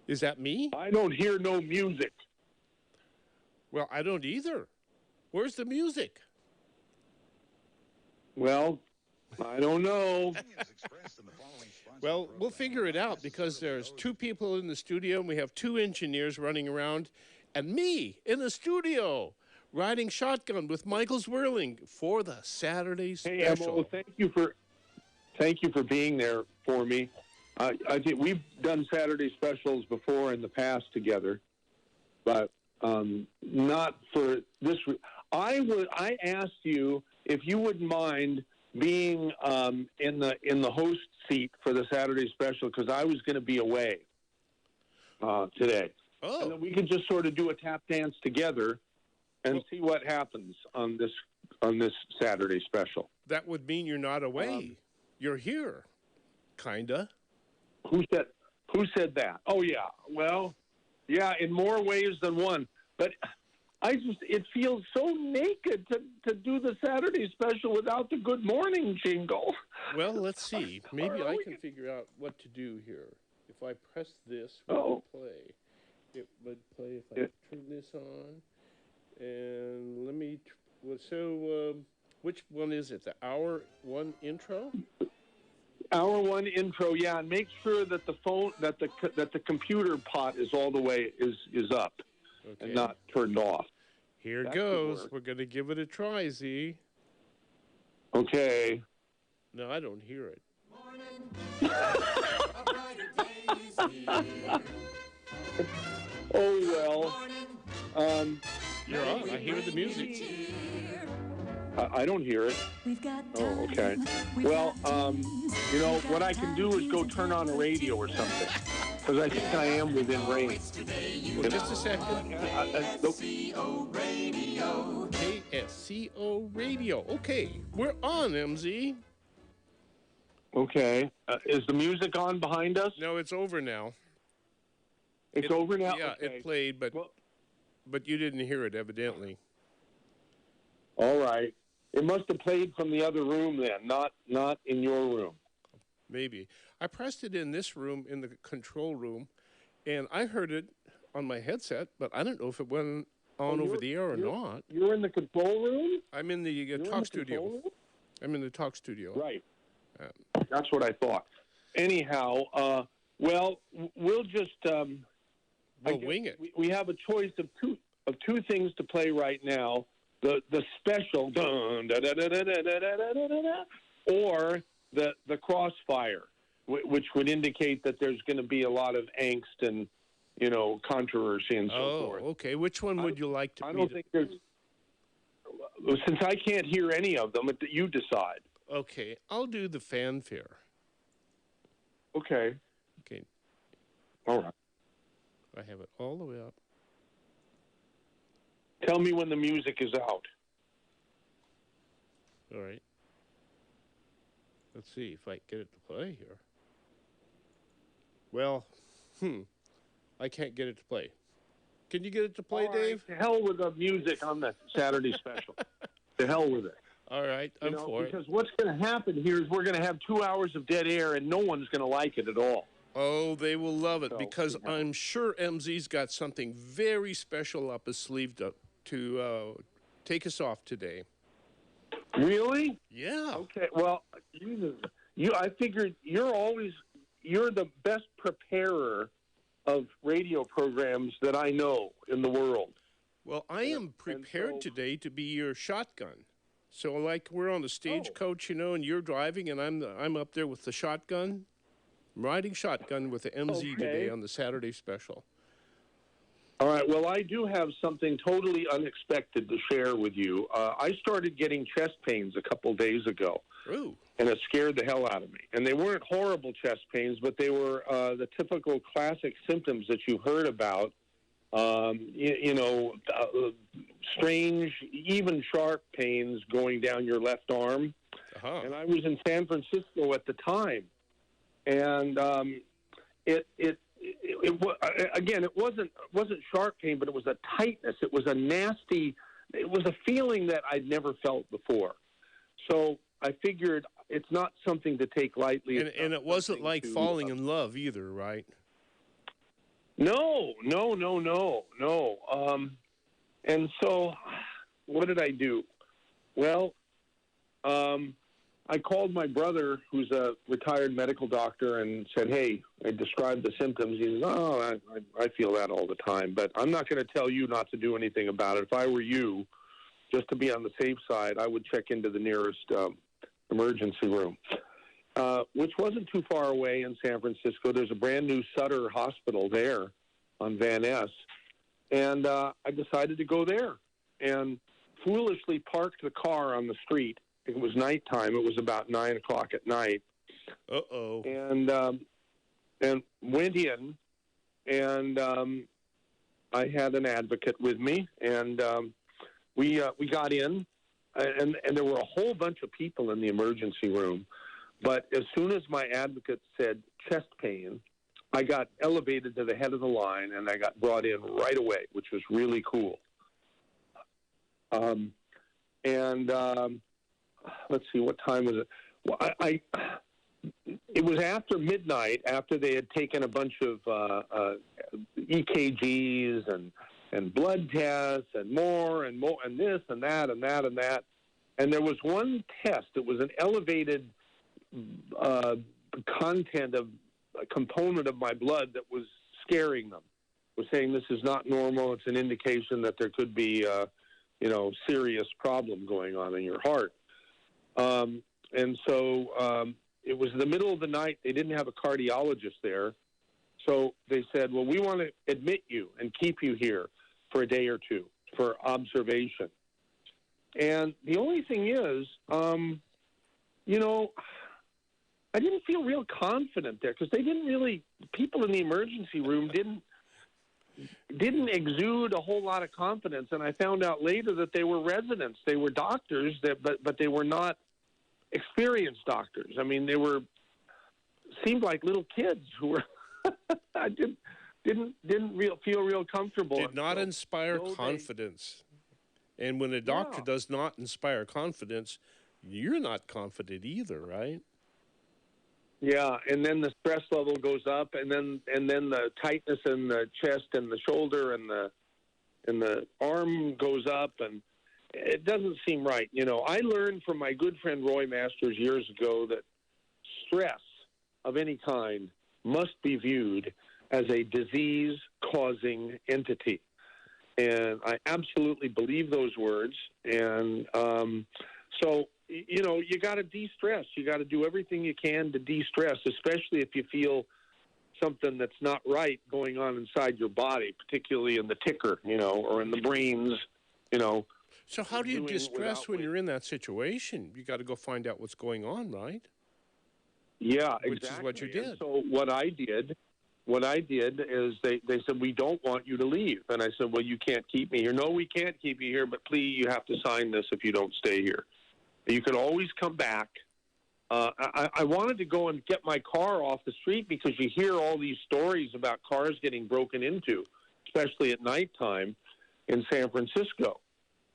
Is that me? I don't hear no music. Well, I don't either. Where's the music? Well, I don't know. Well, we'll figure it out because there's two people in the studio and we have two engineers running around and me in the studio riding shotgun with Michael Zwerling for the Saturday Hey, special. Emma, thank you for being there for me. I think we've done Saturday specials before in the past together, but not for this. I asked you if you wouldn't mind being in the host seat for the Saturday special because I was going to be away today. Oh, And then we could just sort of do a tap dance together and see what happens on this Saturday special. that would mean you're not away. You're here, kinda. Who said that? Oh yeah. Well, yeah, in more ways than one. But it feels so naked to do the Saturday special without the good morning jingle. Well, let's see. Maybe I can figure out what to do here. If I press this, will it play? It would play if I turn this on. And let me. Which one is it? The hour one intro? Hour one intro, yeah, and make sure that the phone, that the computer pot is all the way is up and not turned off. Here goes. We're gonna give it a try, Z. Okay. No, I don't hear it. Oh well. You're on. I hear the music. I don't hear it. Oh, okay. Well, what I can do is go turn on a radio or something, because I think I am within range. Well, just a second. KSCO Radio. Okay, we're on, MZ. Okay. Is the music on behind us? No, it's over now. It's over now? Yeah, okay. It played, but you didn't hear it, evidently. All right. It must have played from the other room then, not in your room. Maybe. I pressed it in this room, in the control room, and I heard it on my headset, but I don't know if it went on over the air or not. You're in the control room? I'm in the talk studio. I'm in the talk studio. Right. That's what I thought. Anyhow, we'll just we'll wing it. We have a choice of two things to play right now. The special, dun, da, da, da, da, da, da, da, da, da, da, or the crossfire, which would indicate that there's going to be a lot of angst and controversy and so forth. Oh, okay. Which one would you like to? I don't think there's. Since I can't hear any of them, you decide. Okay, I'll do the fanfare. Okay. Okay. All right. I have it all the way up. Tell me when the music is out. All right. Let's see if I get it to play here. Well, I can't get it to play. Can you get it to play, Dave? To hell with the music on the Saturday special. To hell with it. All right, I'm for it. Because what's going to happen here is we're going to have 2 hours of dead air, and no one's going to like it at all. Oh, they will love it because I'm sure MZ's got something very special up his sleeve to take us off today. Really? Yeah. Okay. Well, I figured you're the best preparer of radio programs that I know in the world. Well, I am prepared today to be your shotgun. So, like, we're on the stagecoach, and you're driving, and I'm up there with the shotgun. I'm riding shotgun with the MZ today on the Saturday special. All right. Well, I do have something totally unexpected to share with you. I started getting chest pains a couple days ago. Ooh. And it scared the hell out of me. And they weren't horrible chest pains, but they were the typical classic symptoms that you heard about. Strange, even sharp pains going down your left arm. Uh-huh. And I was in San Francisco at the time. And it wasn't sharp pain, but it was a tightness. It was a feeling that I'd never felt before. So I figured it's not something to take lightly. And it wasn't like falling in love either, right? No, no, no, no, no. And so, what did I do? Well, I called my brother, who's a retired medical doctor, and said, hey, I described the symptoms. He says, oh, I feel that all the time, but I'm not going to tell you not to do anything about it. If I were you, just to be on the safe side, I would check into the nearest emergency room, which wasn't too far away in San Francisco. There's a brand new Sutter Hospital there on Van Ness, and I decided to go there and foolishly parked the car on the street. It was nighttime. It was about 9 o'clock at night. Uh-oh. And went in, and I had an advocate with me, and we got in, and there were a whole bunch of people in the emergency room. But as soon as my advocate said chest pain, I got elevated to the head of the line, and I got brought in right away, which was really cool. Let's see, what time was it? Well, it was after midnight, after they had taken a bunch of EKGs and blood tests and more and this and that and that and that. And there was one test. It was an elevated content of a component of my blood that was scaring them. Was saying this is not normal. It's an indication that there could be serious problem going on in your heart. And so it was the middle of the night. They didn't have a cardiologist there. So they said, well, we want to admit you and keep you here for a day or two for observation. And the only thing is, I didn't feel real confident there because they didn't really, people in the emergency room didn't exude a whole lot of confidence. And I found out later that they were residents. They were doctors, but they were not experienced doctors. I mean, seemed like little kids who were, I didn't feel real comfortable. Did not inspire confidence. And when a doctor does not inspire confidence, you're not confident either, right? Yeah, and then the stress level goes up, and then the tightness in the chest and the shoulder and the arm goes up, and it doesn't seem right. I learned from my good friend Roy Masters years ago that stress of any kind must be viewed as a disease-causing entity. And I absolutely believe those words. And so, you got to de-stress. You got to do everything you can to de-stress, especially if you feel something that's not right going on inside your body, particularly in the ticker, or in the brains, So how do you de-stress when you're in that situation? You got to go find out what's going on, right? Yeah, exactly. Which is what you did. And so what I did is they said, we don't want you to leave. And I said, well, you can't keep me here. No, we can't keep you here, but please, you have to sign this if you don't stay here. You can always come back. I wanted to go and get my car off the street because you hear all these stories about cars getting broken into, especially at nighttime in San Francisco.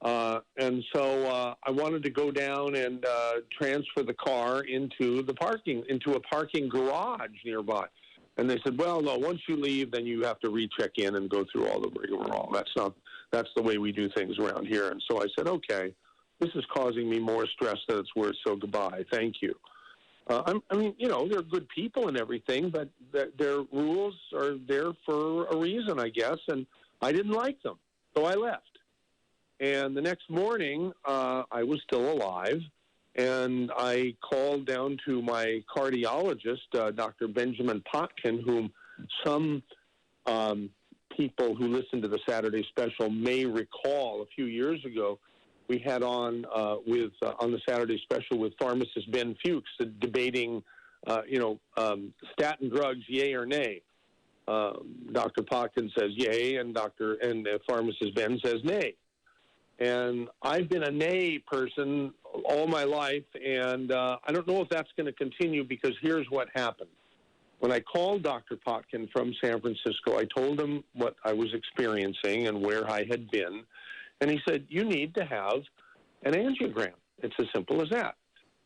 And so I wanted to go down and transfer the car into a parking garage nearby. And they said, well, no, once you leave, then you have to recheck in and go through all the rigmarole. That's the way we do things around here. And so I said, okay, this is causing me more stress than it's worth, so goodbye. Thank you. They're good people and everything, but their rules are there for a reason, I guess, and I didn't like them, so I left. And the next morning, I was still alive, and I called down to my cardiologist, Dr. Benjamin Potkin, whom some people who listen to the Saturday special may recall a few years ago. We had on the Saturday special with pharmacist Ben Fuchs debating, statin drugs, yay or nay. Dr. Potkin says yay, and pharmacist Ben says nay. And I've been a nay person all my life, and I don't know if that's going to continue because here's what happened. When I called Dr. Potkin from San Francisco, I told him what I was experiencing and where I had been. And he said, you need to have an angiogram. It's as simple as that.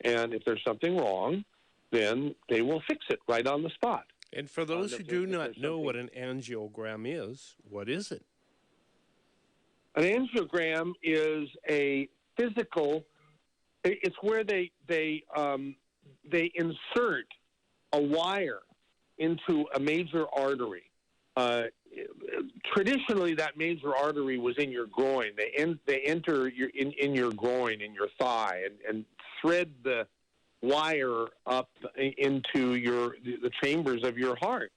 And if there's something wrong, then they will fix it right on the spot. And for those who do not know what something. an angiogram is, what is it? An angiogram is a physical. It's where they insert a wire into a major artery. Traditionally, that major artery was in your groin. They enter in your groin, in your thigh, and thread the wire up into the chambers of your heart.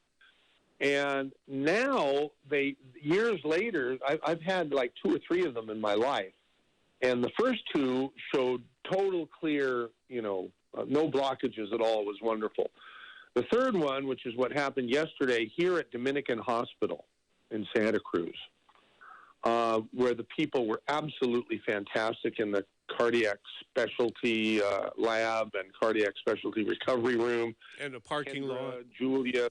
And now, years later, I've had like 2 or 3 of them in my life. And the first 2 showed total clear, no blockages at all. It was wonderful. The third one, which is what happened yesterday here at Dominican Hospital in Santa Cruz, where the people were absolutely fantastic in the cardiac specialty lab and cardiac specialty recovery room. And a parking lot. Julia.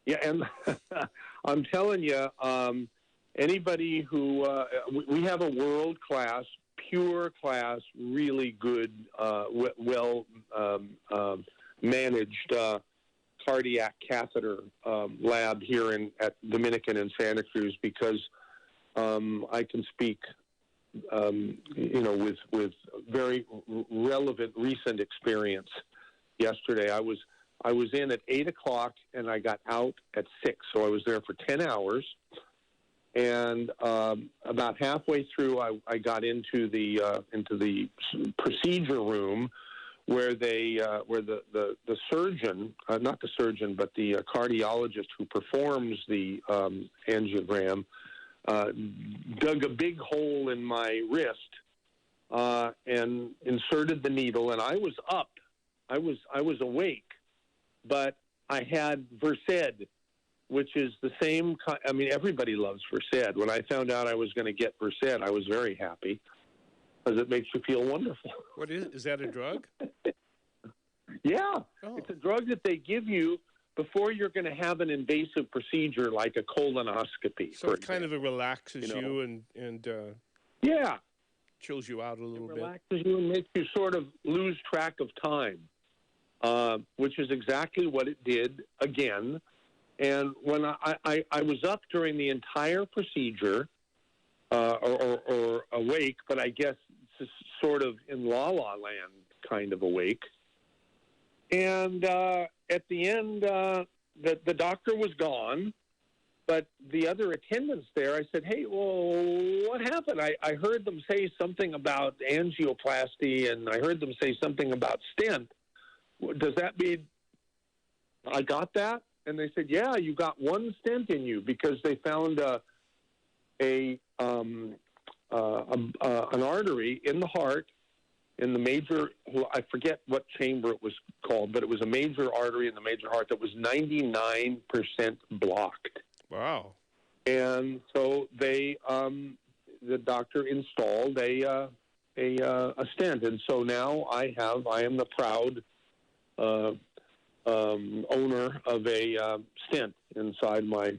Yeah, and I'm telling you, anybody who we have a world-class, pure-class, really good, well managed cardiac catheter lab here at Dominican and Santa Cruz, because I can speak, with very relevant recent experience. Yesterday, I was in at 8:00 and I got out at 6, so I was there for 10 hours. And about halfway through, I got into the procedure room where the surgeon, not the surgeon, but the cardiologist who performs the angiogram, dug a big hole in my wrist and inserted the needle. And I was up, I was awake, but I had Versed, which is the same. Everybody loves Versed. When I found out I was going to get Versed, I was very happy, because it makes you feel wonderful. What is that, a drug? Yeah. Oh. It's a drug that they give you before you're going to have an invasive procedure like a colonoscopy. So it kind of relaxes you and yeah, chills you out a little bit. It relaxes you and makes you sort of lose track of time, which is exactly what it did again. And when I was up during the entire procedure, or awake, but I guess sort of in la-la land kind of awake. And at the end, the doctor was gone, but the other attendants there, I said, hey, well, what happened? I heard them say something about angioplasty, and I heard them say something about stent. Does that mean I got that? And they said, yeah, you got 1 stent in you, because they found an artery in the heart, in the major, I forget what chamber it was called, but it was a major artery in the major heart that was 99% blocked. Wow. And so the doctor installed a stent. And so now I am the proud owner of a stent inside my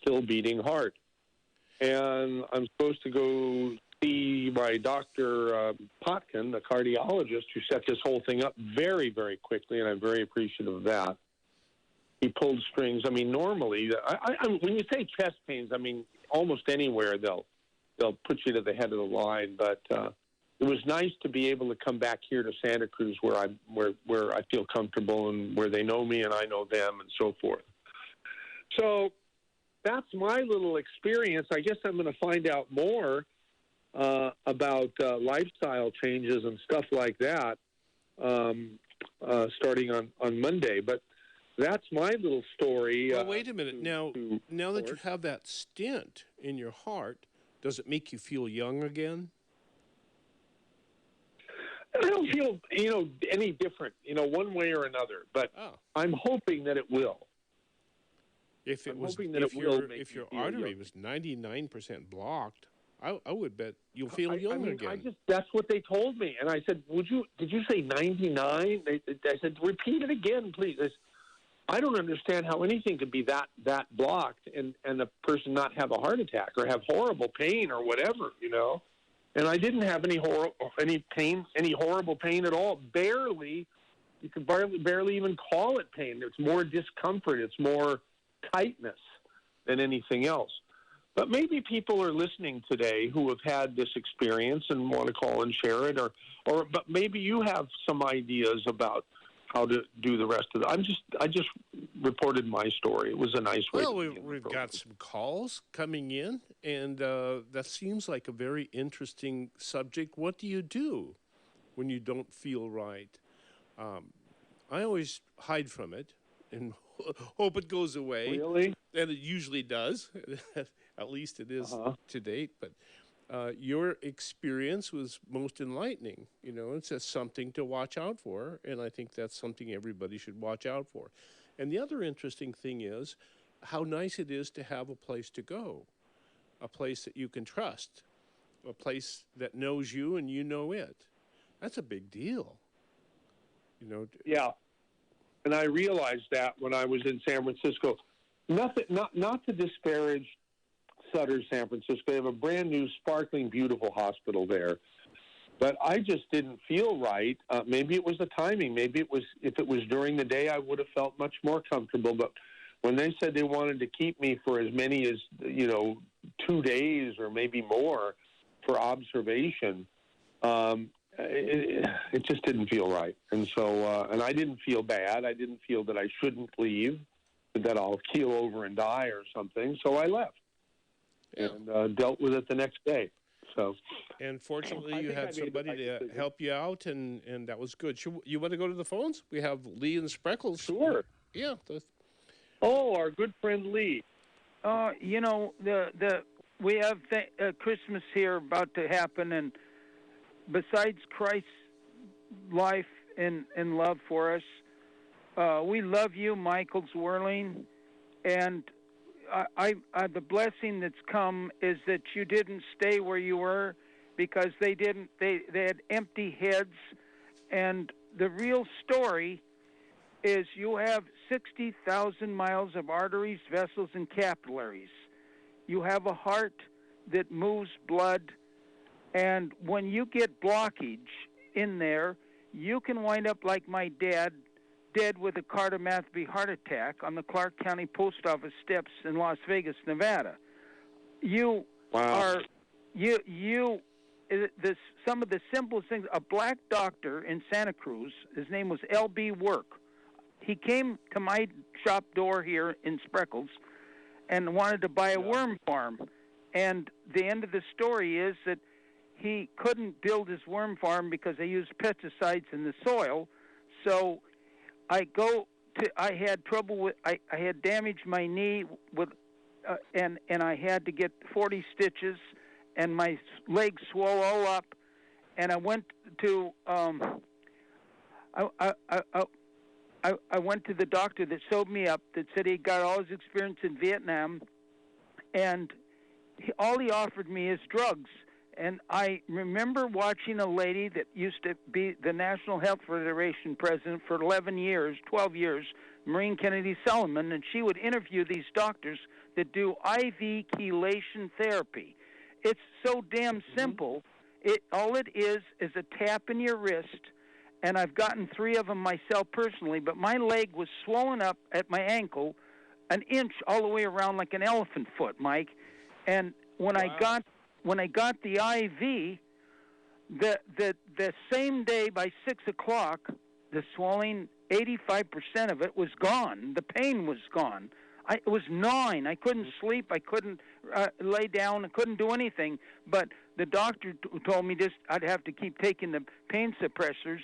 still beating heart. And I'm supposed to go see my Dr. Potkin, the cardiologist, who set this whole thing up very, very quickly, and I'm very appreciative of that. He pulled strings. normally, when you say chest pains, almost anywhere they'll put you to the head of the line. But it was nice to be able to come back here to Santa Cruz, where I feel comfortable and where they know me and I know them, and so forth. So that's my little experience. I guess I'm going to find out more about lifestyle changes and stuff like that starting on Monday. But that's my little story. Well, wait a minute. Now that you have that stent in your heart, does it make you feel young again? I don't feel, any different, one way or another. But I'm hoping that it will. If your artery was 99% blocked, I would bet you'll feel young again. That's what they told me. And I said, did you say 99? I said, repeat it again, please. I don't understand how anything could be that blocked and a person not have a heart attack or have horrible pain or whatever, And I didn't have any horrible pain at all. Barely You could barely even call it pain. It's more discomfort. It's more tightness than anything else. But maybe people are listening today who have had this experience and want to call and share it, but maybe you have some ideas about how to do the rest of it. I just reported my story. It was a nice way. Well, we've got some calls coming in, and that seems like a very interesting subject. What do you do when you don't feel right? I always hide from it and hope it goes away. Really? And it usually does. At least it is to date. But your experience was most enlightening. You know, it's just something to watch out for, and I think that's something everybody should watch out for. And the other interesting thing is how nice it is to have a place to go, a place that you can trust, a place that knows you and you know it. That's a big deal. You know. Yeah, and I realized that when I was in San Francisco. Not to disparage Sutter, San Francisco. They have a brand new, sparkling, beautiful hospital there. But I just didn't feel right. Maybe it was the timing. Maybe if it was during the day, I would have felt much more comfortable. But when they said they wanted to keep me for as many as 2 days or maybe more for observation, it just didn't feel right. And so, and I didn't feel bad. I didn't feel that I shouldn't leave, that I'll keel over and die or something. So I left and dealt with it the next day. So, and fortunately, you had somebody to help you out, and that was good. You want to go to the phones? We have Lee and Spreckles. Sure. Yeah. Our good friend Lee. We have Christmas here about to happen, and besides Christ's life and love for us, we love you, Michael Zwerling, and the blessing that's come is that you didn't stay where you were, because they had empty heads, and the real story is you have 60,000 miles of arteries, vessels, and capillaries. You have a heart that moves blood, and when you get blockage in there, you can wind up like my dad, dead with a cardiomyopathy heart attack on the Clark County Post Office steps in Las Vegas, Nevada. Some of the simplest things. A black doctor in Santa Cruz, his name was L.B. Work. He came to my shop door here in Spreckles and wanted to buy a worm farm. And the end of the story is that he couldn't build his worm farm because they used pesticides in the soil. So I had trouble with, I had damaged my knee with, and I had to get 40 stitches, and my legs swelled all up, and I went to, I went to the doctor that sewed me up, that said he got all his experience in Vietnam, and all he offered me is drugs. And I remember watching a lady that used to be the National Health Federation president for 12 years, Maureen Kennedy Solomon, and she would interview these doctors that do IV chelation therapy. It's so damn simple. All it is a tap in your wrist, and I've gotten 3 of them myself personally, but my leg was swollen up at my ankle an inch all the way around like an elephant foot, Mike. And when I got the IV, the same day by 6 o'clock, the swelling, 85% of it was gone. The pain was gone. It was gnawing. I couldn't sleep. I couldn't lay down. I couldn't do anything. But the doctor told me I'd have to keep taking the pain suppressors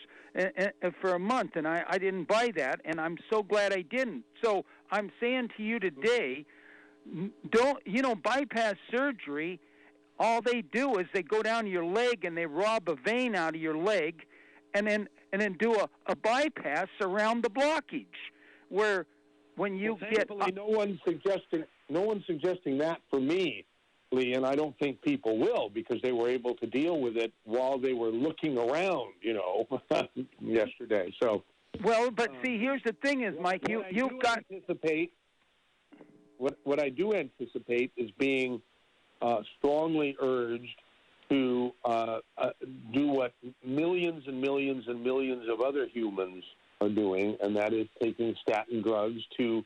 for a month, and I didn't buy that, and I'm so glad I didn't. So I'm saying to you today, bypass surgery, all they do is they go down your leg and they rob a vein out of your leg, and then do a bypass around the blockage, where when you thankfully, no one's suggesting that for me, Lee, and I don't think people will, because they were able to deal with it while they were looking around, yesterday. So well, but see, here's the thing: is Mike, what I do anticipate is being strongly urged to do what millions and millions and millions of other humans are doing, and that is taking statin drugs to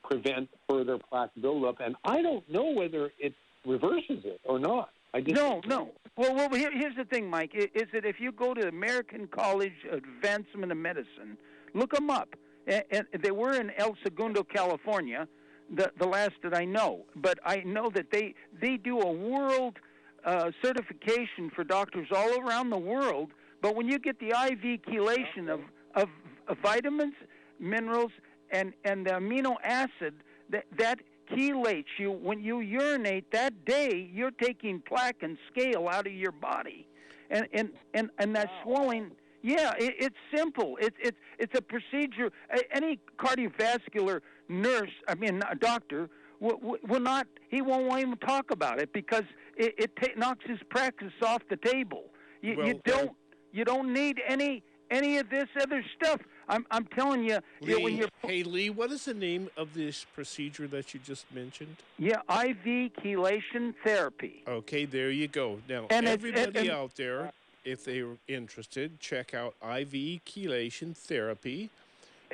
prevent further plaque buildup. And I don't know whether it reverses it or not. No. Well, here's the thing, Mike, is that if you go to the American College Advancement of Medicine, look them up. And they were in El Segundo, California, the last that I know. But I know that they do a world certification for doctors all around the world. But when you get the IV chelation of vitamins, minerals, and the amino acid, that chelates you. When you urinate that day, you're taking plaque and scale out of your body, and that swelling. Yeah, it's simple. It's a procedure. Any cardiovascular nurse, a doctor, will not. He won't even talk about it because it knocks his practice off the table. You don't need any of this other stuff. I'm telling you, when you're... Hey, Lee, what is the name of this procedure that you just mentioned? Yeah, IV chelation therapy. Okay, there you go. Now, and everybody out there, if they're interested, check out IV chelation therapy.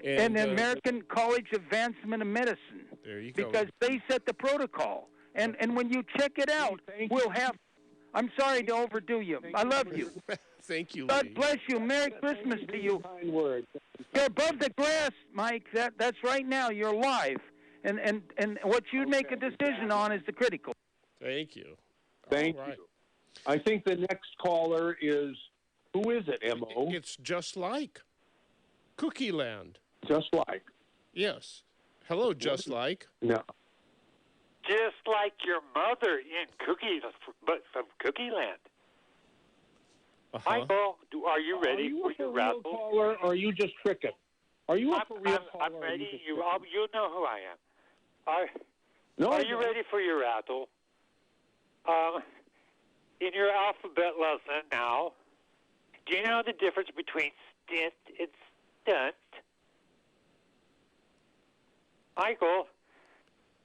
And the American College Advancement of Medicine. There you go. Because they set the protocol. And when you check it out, we'll have... I'm sorry to overdo you. I love you. Thank you, God Lee. bless you. Merry Christmas to you. Kind words. You're above the grass, Mike. That's right now. You're live. And what you make a decision on is the critical. Thank you. Thank you. I think the next caller is, who is it, M.O.? It's Just Like. Cookie Land. Just Like. Yes. Hello, Just Like. No. Just like your mother in Cookie, but from Cookie Land. Michael, are you ready for your raffle? Caller, or are you just tricking? Are you a for real caller? I'm ready. You know who I am. Are you ready for your raffle? In your alphabet lesson now, do you know the difference between stint and stunt? Michael,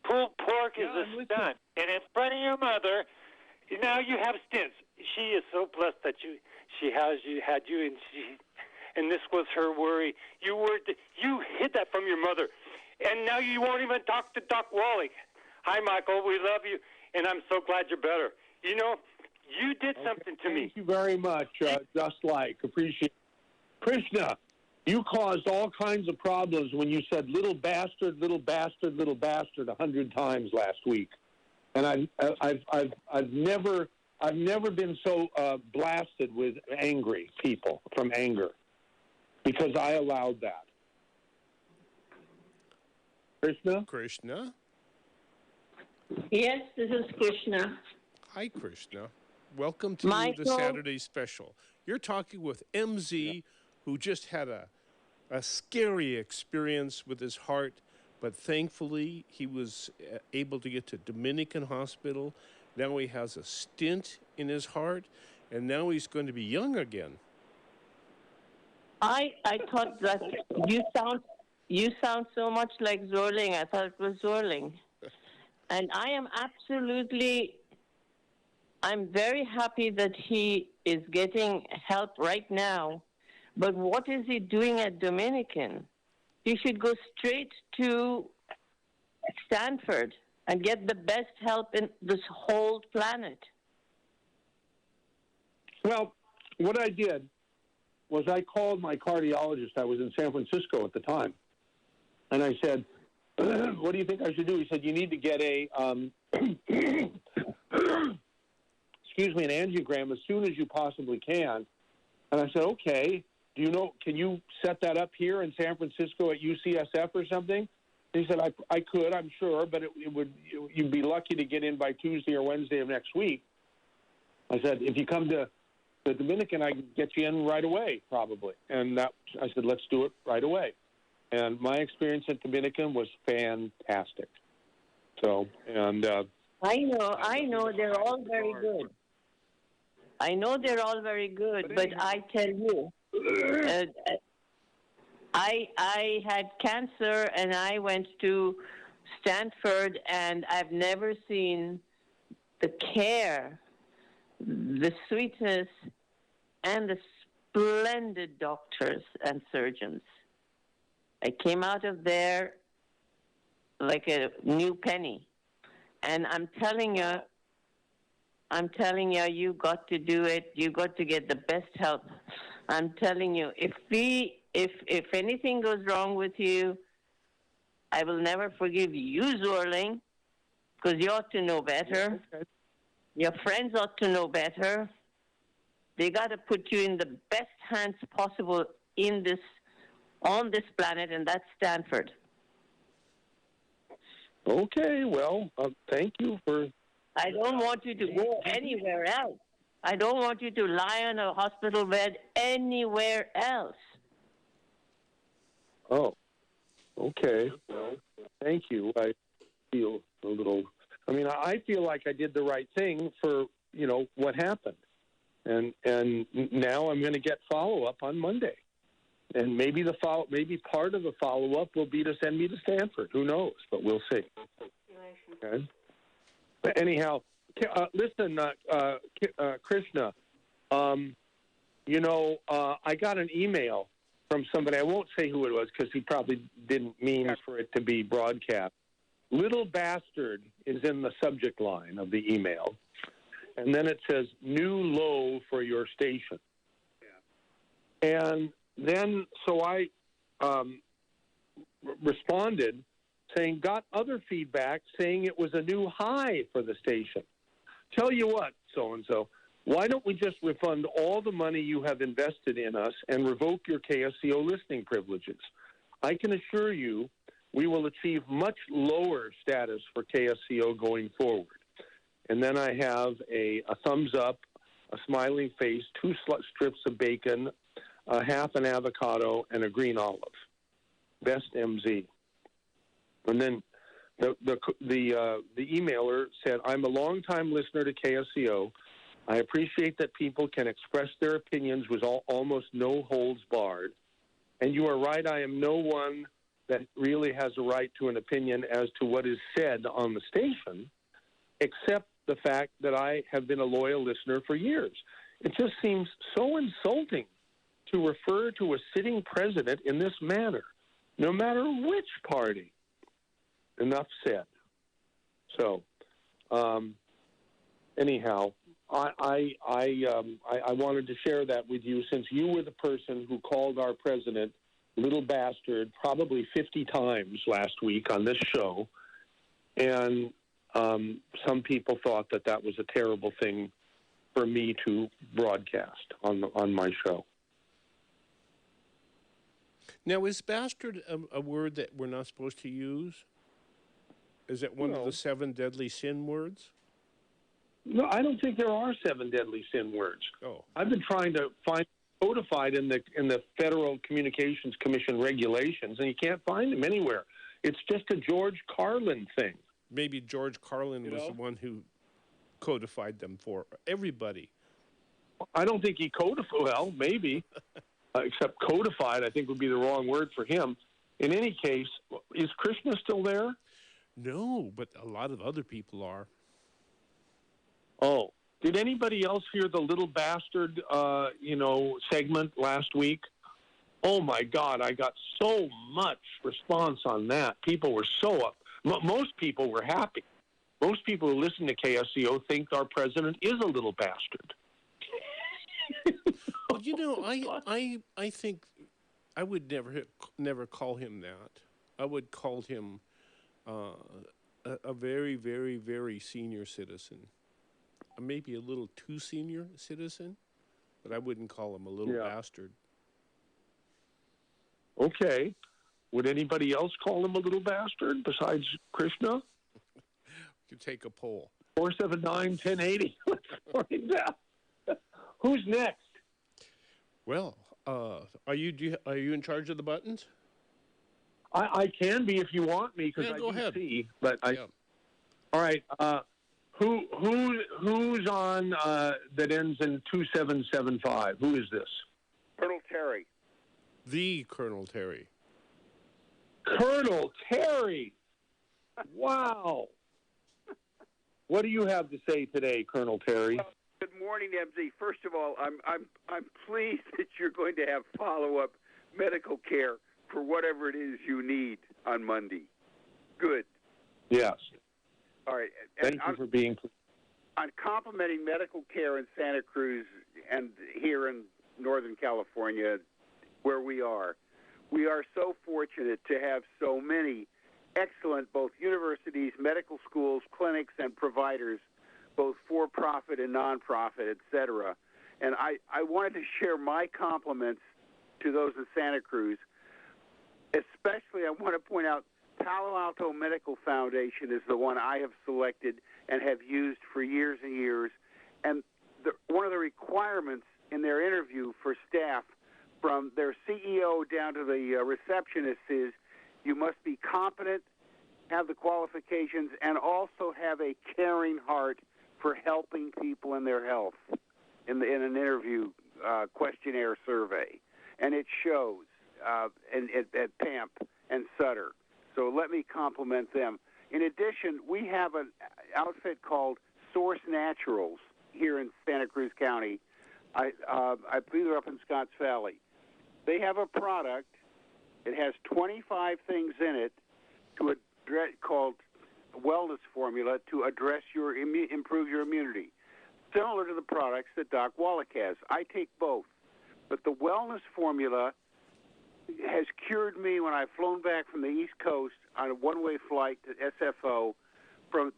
pulled pork is a stunt, and in front of your mother, now you have stints. She is so blessed that she had you, and this was her worry. You hid that from your mother, and now you won't even talk to Doc Wally. Hi, Michael, we love you, and I'm so glad you're better. You know, you did something to me. Thank you very much, Just Like. Appreciate it. Krishna, you caused all kinds of problems when you said little bastard, little bastard, little bastard 100 times last week. And I've never been so blasted with angry people from anger because I allowed that. Krishna? Yes, this is Krishna. Hi, Krishna. Welcome to Michael. the Saturday special. You're talking with MZ, who just had a scary experience with his heart, but thankfully he was able to get to Dominican Hospital. Now he has a stent in his heart, and now he's going to be young again. I thought that you sound so much like Zwerling. I thought it was Zwerling. And I'm very happy that he is getting help right now. But what is he doing at Dominican? He should go straight to Stanford and get the best help in this whole planet. Well, what I did was I called my cardiologist. I was in San Francisco at the time. And I said, what do you think I should do? He said, you need to get an angiogram as soon as you possibly can. And I said, okay, can you set that up here in San Francisco at UCSF or something? And he said, I could, I'm sure, but you'd be lucky to get in by Tuesday or Wednesday of next week. I said, if you come to the Dominican, I can get you in right away, probably. And I said, let's do it right away. And my experience at Dominican was fantastic. So, and I know they're all very good. I know they're all very good, but I tell you, I had cancer and I went to Stanford, and I've never seen the care, the sweetness, and the splendid doctors and surgeons. I came out of there like a new penny. And I'm telling you, you got to do it. You got to get the best help. I'm telling you, if anything goes wrong with you, I will never forgive you, Zwerling, because you ought to know better. Okay. Your friends ought to know better. They got to put you in the best hands possible on this planet, and that's Stanford. Okay, well, thank you for... I don't want you to go anywhere else. I don't want you to lie on a hospital bed anywhere else. Oh, okay. Well, thank you. I feel a little... I mean, I feel like I did the right thing for, what happened. And now I'm going to get follow-up on Monday. And maybe part of the follow-up will be to send me to Stanford. Who knows? But we'll see. Okay. But anyhow, listen, Krishna, I got an email from somebody. I won't say who it was because he probably didn't mean for it to be broadcast. Little bastard is in the subject line of the email. And then it says, new low for your station. Yeah. And then, so I responded saying, got other feedback saying it was a new high for the station. Tell you what, so-and-so, why don't we just refund all the money you have invested in us and revoke your KSCO listening privileges? I can assure you we will achieve much lower status for KSCO going forward. And then I have a thumbs up, a smiling face, 2 strips of bacon, half an avocado, and a green olive. Best MZ. And then the emailer said, I'm a longtime listener to KSCO. I appreciate that people can express their opinions with almost no holds barred. And you are right, I am no one that really has a right to an opinion as to what is said on the station, except the fact that I have been a loyal listener for years. It just seems so insulting to refer to a sitting president in this manner, no matter which party. Enough said. So, anyhow, I wanted to share that with you since you were the person who called our president little bastard probably 50 times last week on this show, and some people thought that was a terrible thing for me to broadcast on my show. Now, is bastard a word that we're not supposed to use? Is it one of the 7 deadly sin words? No, I don't think there are 7 deadly sin words. Oh, I've been trying to find codified in the Federal Communications Commission regulations, and you can't find them anywhere. It's just a George Carlin thing. Maybe George Carlin was the one who codified them for everybody. I don't think he codified. Well, maybe, except codified, I think would be the wrong word for him. In any case, is Krishna still there? No, but a lot of other people are. Oh, did anybody else hear the little bastard, segment last week? Oh my God, I got so much response on that. People were so up. Most people were happy. Most people who listen to KSCO think our president is a little bastard. Well, I think I would never call him that. I would call him a very, very, very senior citizen. Maybe a little too senior citizen, but I wouldn't call him a little bastard. Okay. Would anybody else call him a little bastard besides Krishna? We could take a poll. 479-1080. Let's find out. Who's next? Well, are you in charge of the buttons? I can be if you want me because I go ahead. See. But all right. Who's on that ends in 2775? Who is this? Colonel Terry. The Colonel Terry. Colonel Terry. Wow. What do you have to say today, Colonel Terry? Well, good morning, MZ. First of all, I'm pleased that you're going to have follow-up medical care for whatever it is you need on Monday. Good. Yes. All right. Thank you for being. On complimenting medical care in Santa Cruz and here in Northern California, where we are so fortunate to have so many excellent both universities, medical schools, clinics, and providers, both for-profit and non-profit, et cetera. And I wanted to share my compliments to those in Santa Cruz. Especially, I want to point out Palo Alto Medical Foundation is the one I have selected and have used for years and years. And one of the requirements in their interview for staff, from their CEO down to the receptionist, is you must be competent, have the qualifications, and also have a caring heart for helping people in their health in an interview questionnaire survey. And it shows at PAMP and Sutter. So let me compliment them. In addition, we have an outfit called Source Naturals here in Santa Cruz County. I believe they're up in Scotts Valley. They have a product. It has 25 things in it called wellness formula to address improve your immunity, similar to the products that Doc Wallach has. I take both, but the wellness formula has cured me when I've flown back from the East Coast on a one-way flight to SFO from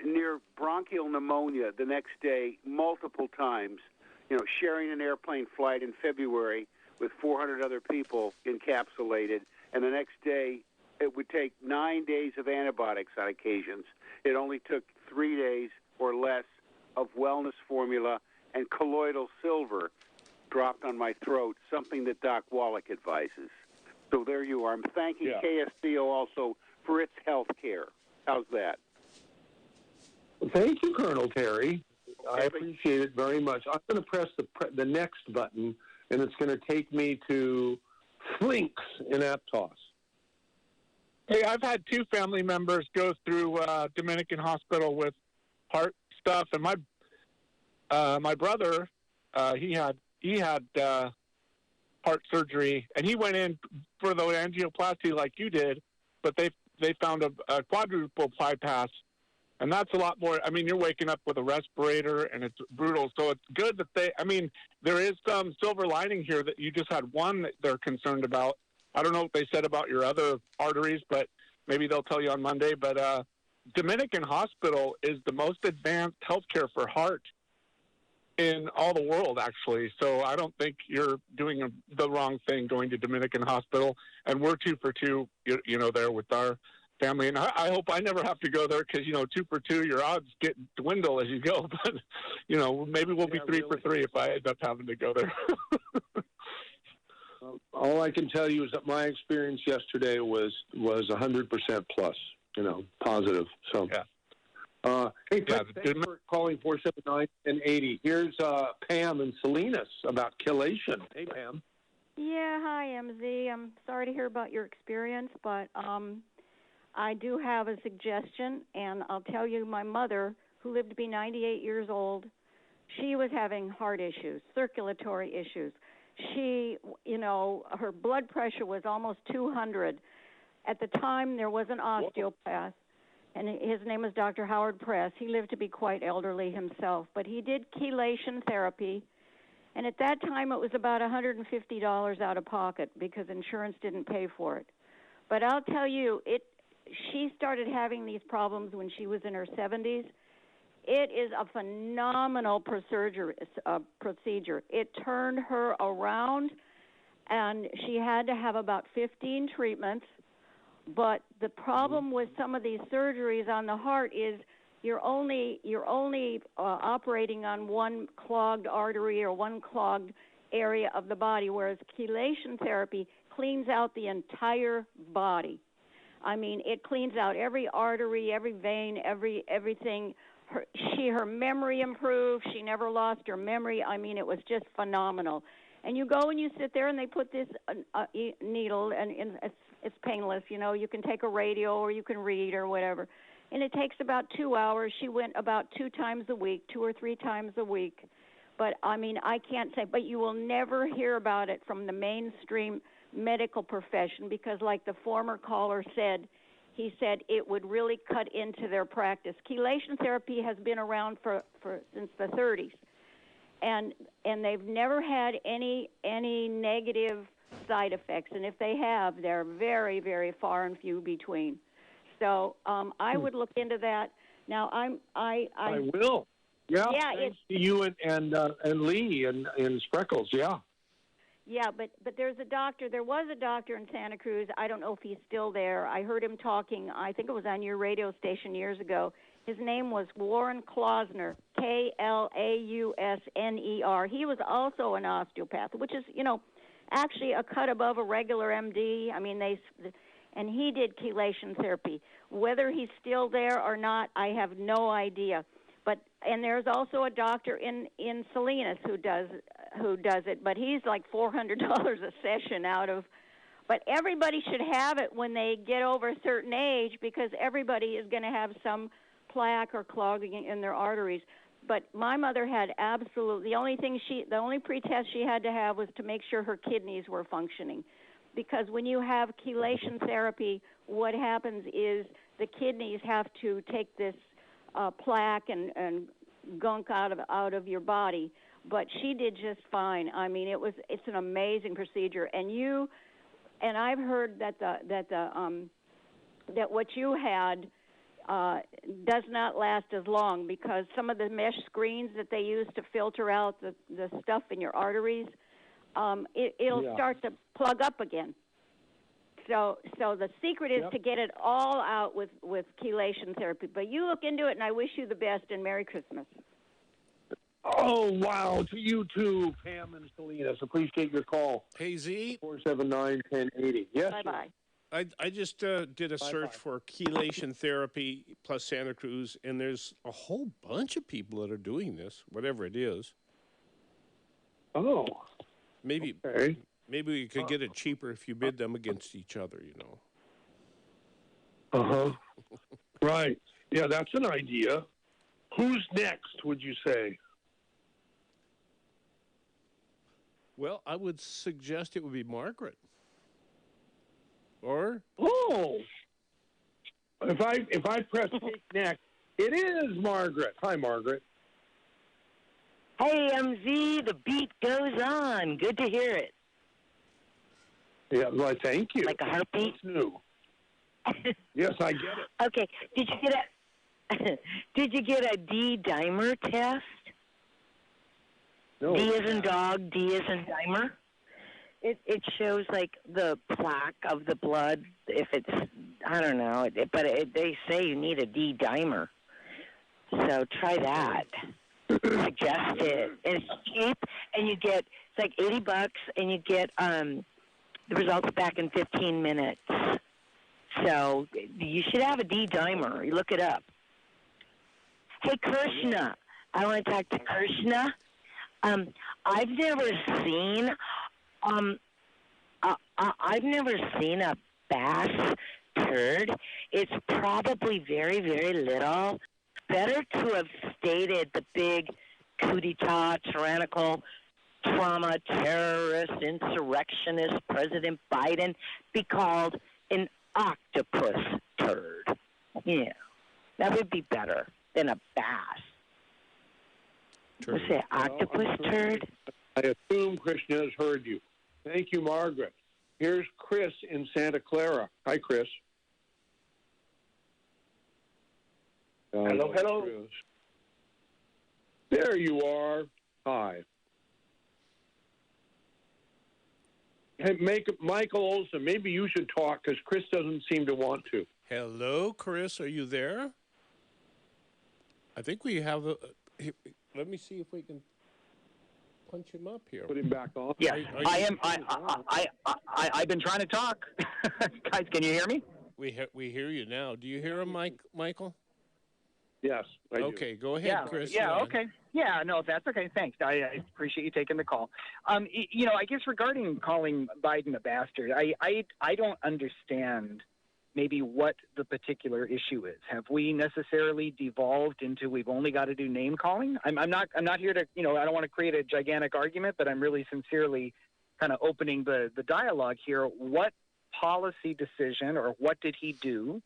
near bronchial pneumonia the next day multiple times, sharing an airplane flight in February with 400 other people encapsulated, and the next day it would take 9 days of antibiotics on occasions. It only took 3 days or less of wellness formula and colloidal silver dropped on my throat, something that Doc Wallach advises. So there you are. I'm thanking KSCO also for its health care. How's that? Thank you, Colonel Terry. I appreciate it very much. I'm going to press the next button, and it's going to take me to Flinks in Aptos. Hey, I've had two family members go through Dominican Hospital with heart stuff, and my brother, he had heart surgery, and he went in for the angioplasty like you did, but they found a quadruple bypass, and that's a lot more. I mean, you're waking up with a respirator, and it's brutal. So it's good that there is some silver lining here that you just had one that they're concerned about. I don't know what they said about your other arteries, but maybe they'll tell you on Monday. But Dominican Hospital is the most advanced healthcare for heart in all the world, actually. So I don't think you're doing the wrong thing going to Dominican Hospital. And we're 2 for 2, there with our family. And I hope I never have to go there because, 2 for 2, your odds dwindle as you go. But, maybe we'll be 3 for 3 if I end up having to go there. All I can tell you is that my experience yesterday was 100% plus, positive. So, hey, thanks for calling 479 and 80. Here's Pam and Salinas about chelation. Hey, Pam. Yeah, hi, MZ. I'm sorry to hear about your experience, but I do have a suggestion, and I'll tell you, my mother, who lived to be 98 years old, she was having heart issues, circulatory issues. She, her blood pressure was almost 200. At the time, there was an osteopath, and his name was Dr. Howard Press. He lived to be quite elderly himself, but he did chelation therapy, and at that time, it was about $150 out of pocket because insurance didn't pay for it. But I'll tell you, she started having these problems when she was in her 70s. It is a phenomenal procedure. It turned her around, and she had to have about 15 treatments. But the problem with some of these surgeries on the heart is you're only operating on one clogged artery or one clogged area of the body, whereas chelation therapy cleans out the entire body. I mean, it cleans out every artery, every vein, everything. Her memory improved. She never lost her memory. I mean, it was just phenomenal. And you go and you sit there, and they put this needle, and it's painless. You can take a radio or you can read or whatever. And it takes about 2 hours. She went about 2 times a week, 2 or 3 times a week. But, I mean, I can't say. But you will never hear about it from the mainstream medical profession, because like the former caller said, he said it would really cut into their practice. Chelation therapy has been around for since the 30s, and they've never had any negative side effects, and if they have, they're very, very far and few between. So I would look into that. Now I will. Yeah. Thanks to you and Lee and Spreckles. Yeah. Yeah, but there was a doctor in Santa Cruz. I don't know if he's still there. I heard him talking, I think it was on your radio station years ago. His name was Warren Klausner, Klausner. He was also an osteopath, which is, actually a cut above a regular MD. I mean, and he did chelation therapy. Whether he's still there or not, I have no idea. And there's also a doctor in Salinas who does it, but he's like $400 a session but everybody should have it when they get over a certain age, because everybody is going to have some plaque or clogging in their arteries. But my mother had the only pretest she had to have was to make sure her kidneys were functioning, because when you have chelation therapy, what happens is the kidneys have to take this plaque and gunk out of your body. But she did just fine. I mean, it's an amazing procedure, and I've heard that that what you had does not last as long, because some of the mesh screens that they use to filter out the stuff in your arteries, it'll start to plug up again. So the secret is to get it all out with chelation therapy. But you look into it, and I wish you the best, and Merry Christmas. Oh, wow. To you too, Pam and Salinas. Appreciate your call. Hey, Z. 479-1080. Yes. Bye-bye. I just did a search for chelation therapy plus Santa Cruz, and there's a whole bunch of people that are doing this, whatever it is. Oh. Maybe we could get it cheaper if you bid them against each other, Uh-huh. Right. Yeah, that's an idea. Who's next, would you say? Well, I would suggest it would be Margaret. Or? Oh! If I press take next, it is Margaret. Hi, Margaret. Hey, MZ, the beat goes on. Good to hear it. Yeah, well, thank you. Like a heartbeat? It's new. Yes, I get it. Okay. Did you get a D-dimer test? No. D as in dog, D as in dimer. It shows like the plaque of the blood. If it's, I don't know, they say you need a D-dimer. So try that. Suggest it. It's cheap, and you get, it's like $80, and you get the results back in 15 minutes. So you should have a D-dimer. You look it up. Hey, Krishna. I want to talk to Krishna. I've never seen a bass turd. It's probably very, very little. Better to have stated the big coup d'etat, tyrannical, trauma, terrorist, insurrectionist, President Biden, be called an octopus turd. Yeah, that would be better than a bass. What's it, octopus turd? I assume Krishna has heard you. Thank you, Margaret. Here's Chris in Santa Clara. Hi, Chris. Hello. Chris. There you are. Hi. Hey, Michael Olson, maybe you should talk, because Chris doesn't seem to want to. Hello, Chris. Are you there? I think we have a... Let me see if we can punch him up here. Put him back on. Yeah, I've been trying to talk. Guys, can you hear me? We hear you now. Do you hear him, Michael? Yes, I do. Okay, go ahead, Chris. Yeah, okay. Yeah, no, if that's okay, thanks. I appreciate you taking the call. I guess regarding calling Biden a bastard, I don't understand maybe what the particular issue is. Have we necessarily devolved into we've only got to do name calling? I'm not here to, I don't want to create a gigantic argument, but I'm really sincerely kind of opening the dialogue here, what policy decision or what did he do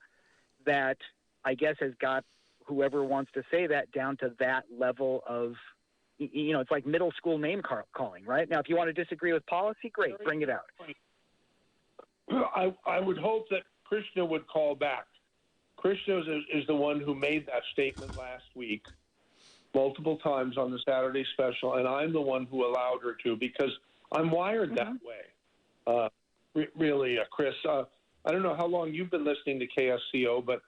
that I guess has got whoever wants to say that down to that level of, it's like middle school name calling, right? Now, if you want to disagree with policy, great, bring it out. I would hope that Krishna would call back. Krishna is the one who made that statement last week multiple times on the Saturday special, and I'm the one who allowed her to because I'm wired that way. Really, Chris, I don't know how long you've been listening to KSCO, but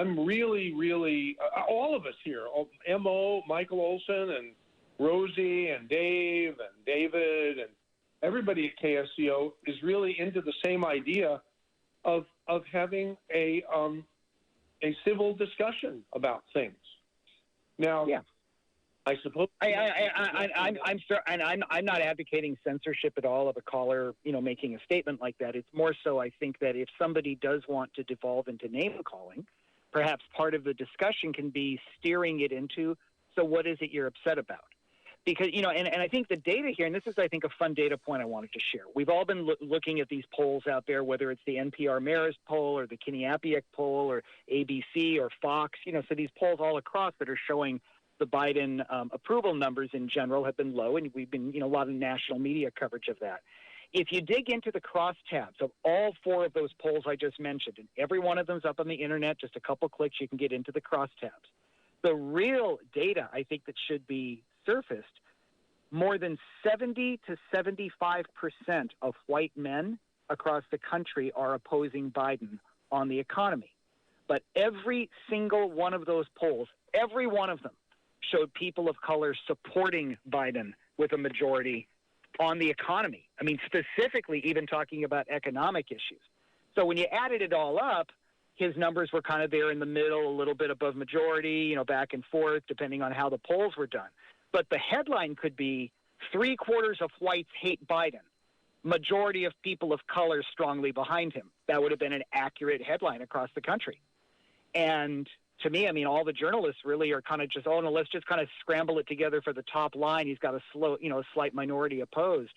I'm really all of us here, Mo, Michael Olson, and Rosie, and Dave, and David, and everybody at KSCO is really into the same idea of having a civil discussion about things. Now, I suppose I'm not advocating censorship at all of a caller, making a statement like that. It's more so I think that if somebody does want to devolve into name calling, perhaps part of the discussion can be steering it into, so what is it you're upset about? Because, and I think the data here, and this is, I think, a fun data point I wanted to share. We've all been looking at these polls out there, whether it's the NPR Marist poll or the Quinnipiac poll or ABC or Fox, so these polls all across that are showing the Biden approval numbers in general have been low, and we've been, a lot of national media coverage of that. If you dig into the crosstabs of all four of those polls I just mentioned, and every one of them's up on the internet, just a couple clicks, you can get into the crosstabs. The real data, I think, that should be surfaced, more than 70 to 75% of white men across the country are opposing Biden on the economy. But every single one of those polls, every one of them, showed people of color supporting Biden with a majority on the economy. I mean, specifically even talking about economic issues. So when you added it all up, his numbers were kind of there in the middle, a little bit above majority, back and forth, depending on how the polls were done. But the headline could be 3/4 of whites hate Biden, majority of people of color strongly behind him. That would have been an accurate headline across the country. And to me, I mean, all the journalists really are kind of just, oh, no, let's just kind of scramble it together for the top line. He's got a slight minority opposed.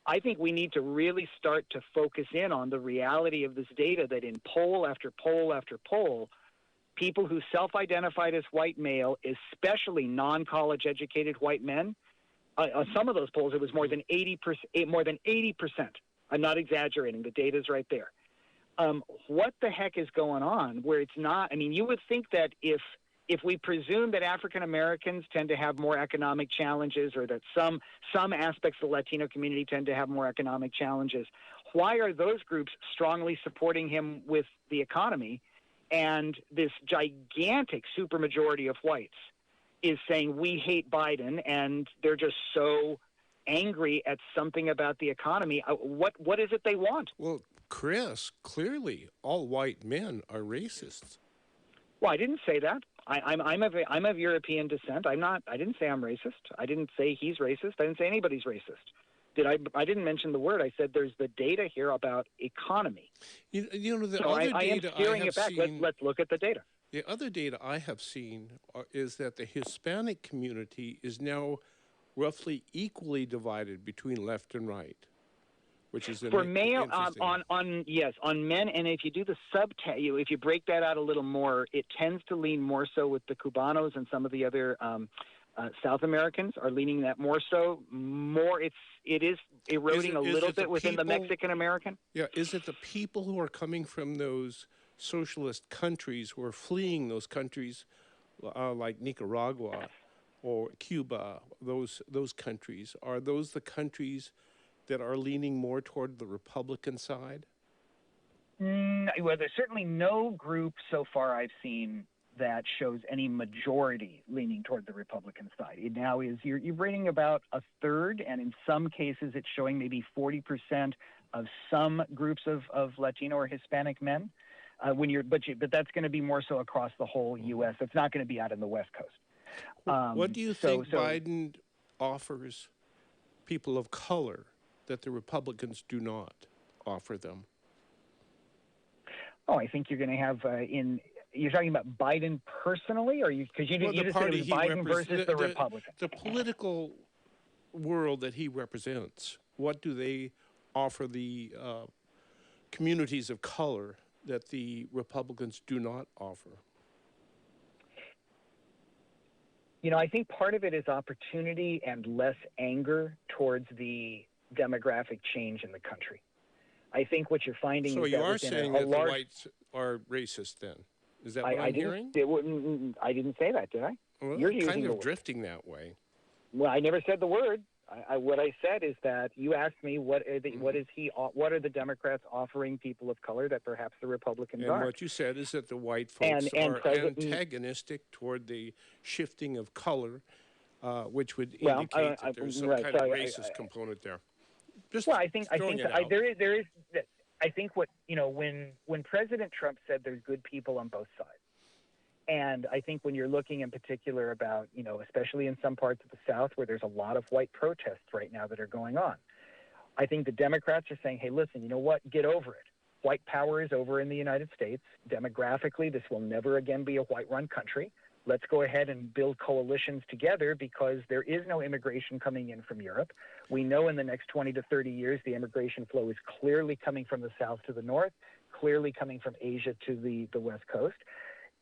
I think we need to really start to focus in on the reality of this data that in poll after poll after poll, people who self-identified as white male, especially non-college educated white men, some of those polls, it was more than 80%. More than 80%. I'm not exaggerating. The data's right there. What the heck is going on where it's not? I mean, you would think that if we presume that African Americans tend to have more economic challenges, or that some aspects of the Latino community tend to have more economic challenges, why are those groups strongly supporting him with the economy? And this gigantic supermajority of whites is saying we hate Biden, and they're just so angry at something about the economy. What is it they want? Well, Chris, clearly all white men are racists. Well, I didn't say that. I'm of European descent. I didn't say I'm racist. I didn't say he's racist. I didn't say anybody's racist. I didn't mention the word. I said there's the data here about economy. The so other I am data steering I have it back. seen, Let's look at the data. The other data I have seen is that the Hispanic community is now roughly equally divided between left and right, which is for male on men. And if you do the if you break that out a little more, it tends to lean more so with the Cubanos, and some of the other South Americans are leaning that more so. It is eroding a little bit within the Mexican American. Yeah, is it the people who are coming from those socialist countries who are fleeing those countries, like Nicaragua or Cuba? Those countries, are those the countries that are leaning more toward the Republican side? Well, there's certainly no group so far I've seen that shows any majority leaning toward the Republican side. It now is you're bringing about a third, and in some cases it's showing maybe 40% of some groups of Latino or Hispanic men. But that's going to be more so across the whole U.S. It's not going to be out in the West Coast. What do you think Biden offers people of color that the Republicans do not offer them? Oh, I think you're going to have you're talking about Biden personally, or because you just said it was Biden versus the Republicans. The political world that he represents? What do they offer the communities of color that the Republicans do not offer? I think part of it is opportunity and less anger towards the demographic change in the country. I think what you're finding so is you that are saying that large, the whites are racist then? Is that what I'm hearing? I didn't say that, did I? Well, You're kind using of the drifting that way. Well, I never said the word. What I said is that you asked me what are the Democrats offering people of color that perhaps the Republicans aren't. And what you said is that the white folks are antagonistic toward the shifting of color, which would indicate that there's some kind of racist component there. I think there is. I think when President Trump said there's good people on both sides. And I think when you're looking in particular about, especially in some parts of the South where there's a lot of white protests right now that are going on, I think the Democrats are saying, hey, listen, you know what? Get over it. White power is over in the United States. Demographically, this will never again be a white-run country. Let's go ahead and build coalitions together because there is no immigration coming in from Europe. We know in the next 20 to 30 years, the immigration flow is clearly coming from the South to the North, clearly coming from Asia to the West Coast.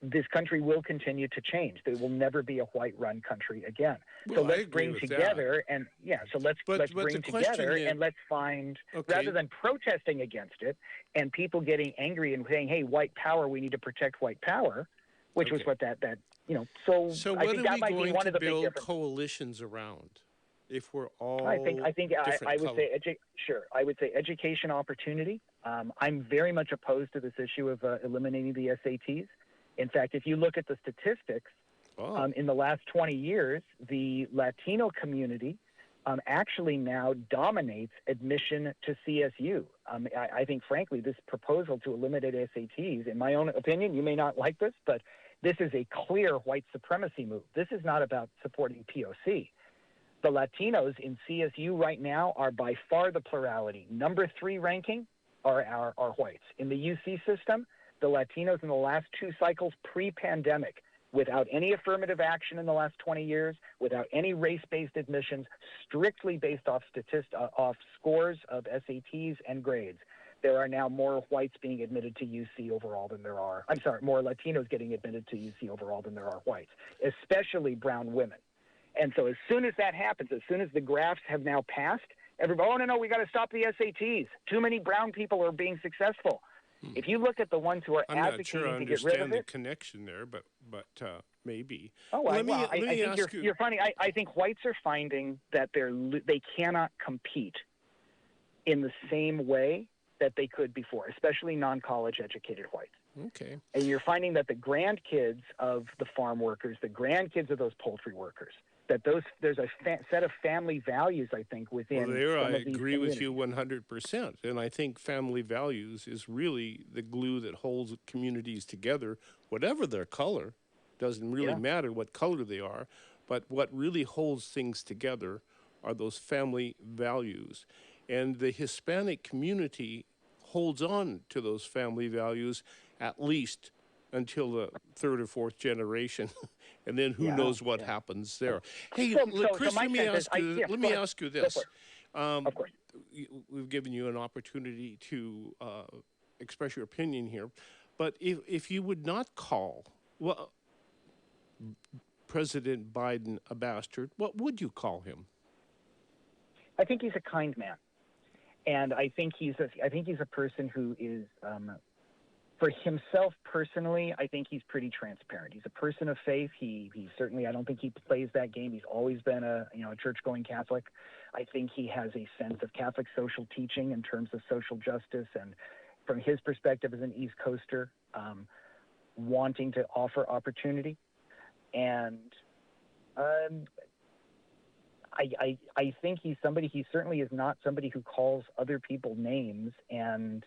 This country will continue to change. There will never be a white-run country again. Well, so let's bring together and let's bring together and let's find rather than protesting against it and people getting angry and saying, "Hey, white power, we need to protect white power," which was what that. So I think that might be one of the big differences. So what are we going to build coalitions around? If we're all I would say education opportunity. I'm very much opposed to this issue of eliminating the SATs. In fact, if you look at the statistics, in the last 20 years, the Latino community actually now dominates admission to CSU. I think, frankly, this proposal to eliminate SATs, in my own opinion, you may not like this, but this is a clear white supremacy move. This is not about supporting POC. The Latinos in CSU right now are by far the plurality. Number 3 ranking are whites. In the UC system, the Latinos in the last 2 cycles pre-pandemic, without any affirmative action in the last 20 years, without any race-based admissions, strictly based off scores of SATs and grades, there are now more whites being admitted to UC overall than there are. More Latinos getting admitted to UC overall than there are whites, especially brown women. And so as soon as that happens, as soon as the graphs have now passed, everybody, no, we got to stop the SATs. Too many brown people are being successful. If you look at the ones who are advocating to get rid of it, I understand the connection there, but maybe. I think you're funny. I think whites are finding that they cannot compete in the same way that they could before, especially non-college educated whites. Okay. And you're finding that the grandkids of the farm workers, the grandkids of those poultry workers, that there's a set of family values, I think, within some of these agree with you 100%. And I think family values is really the glue that holds communities together, whatever their color. Doesn't really matter what color they are. But what really holds things together are those family values. And the Hispanic community holds on to those family values at least until the 3rd or 4th generation. And then who knows what happens there. Hey, Chris, let me ask you this. Of course. We've given you an opportunity to express your opinion here. But if you would not call President Biden a bastard, what would you call him? I think he's a kind man. And I think he's a person who is for himself personally, I think he's pretty transparent. He's a person of faith. He certainly, I don't think he plays that game. He's always been a church-going Catholic. I think he has a sense of Catholic social teaching in terms of social justice, and from his perspective as an East Coaster, wanting to offer opportunity. And I think he's somebody. He certainly is not somebody who calls other people names and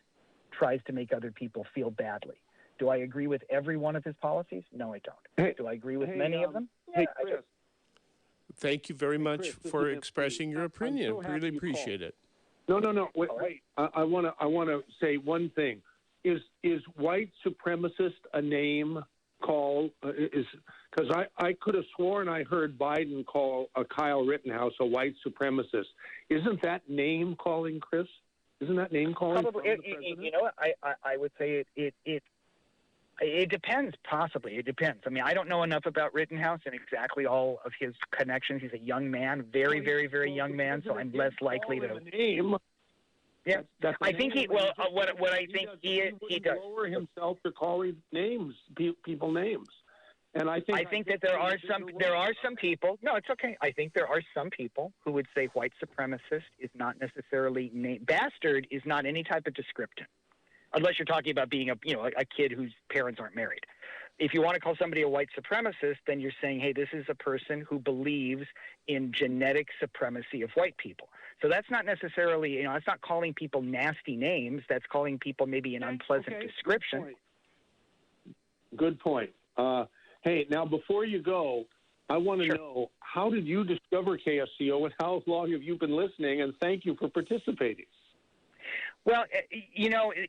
tries to make other people feel badly. Do I agree with every one of his policies? No, I don't. Do I agree with many of them? Hey, Chris. Thank you very much for expressing your opinion. Really appreciate it. No. Wait. I want to say one thing. Is white supremacist a name call is because I could have sworn I heard Biden call Kyle Rittenhouse a white supremacist. Isn't that name calling, Chris? Isn't that name calling? Probably. You know what? I would say it depends. Possibly, it depends. I mean, I don't know enough about Rittenhouse and exactly all of his connections. He's a young man, very, very, very young man. So I'm less likely to name. Yeah, I think he. Well, what I think he does lower himself to calling names, people names, and I think that there are some people. No, it's okay. I think there are some people who would say white supremacist is not necessarily bastard is not any type of descriptor, unless you're talking about being a kid whose parents aren't married. If you want to call somebody a white supremacist, then you're saying, hey, this is a person who believes in genetic supremacy of white people. So that's not necessarily, that's not calling people nasty names. That's calling people maybe an unpleasant description. Good point. Hey, now before you go, I want to know, how did you discover KSCO and how long have you been listening? And thank you for participating. Well,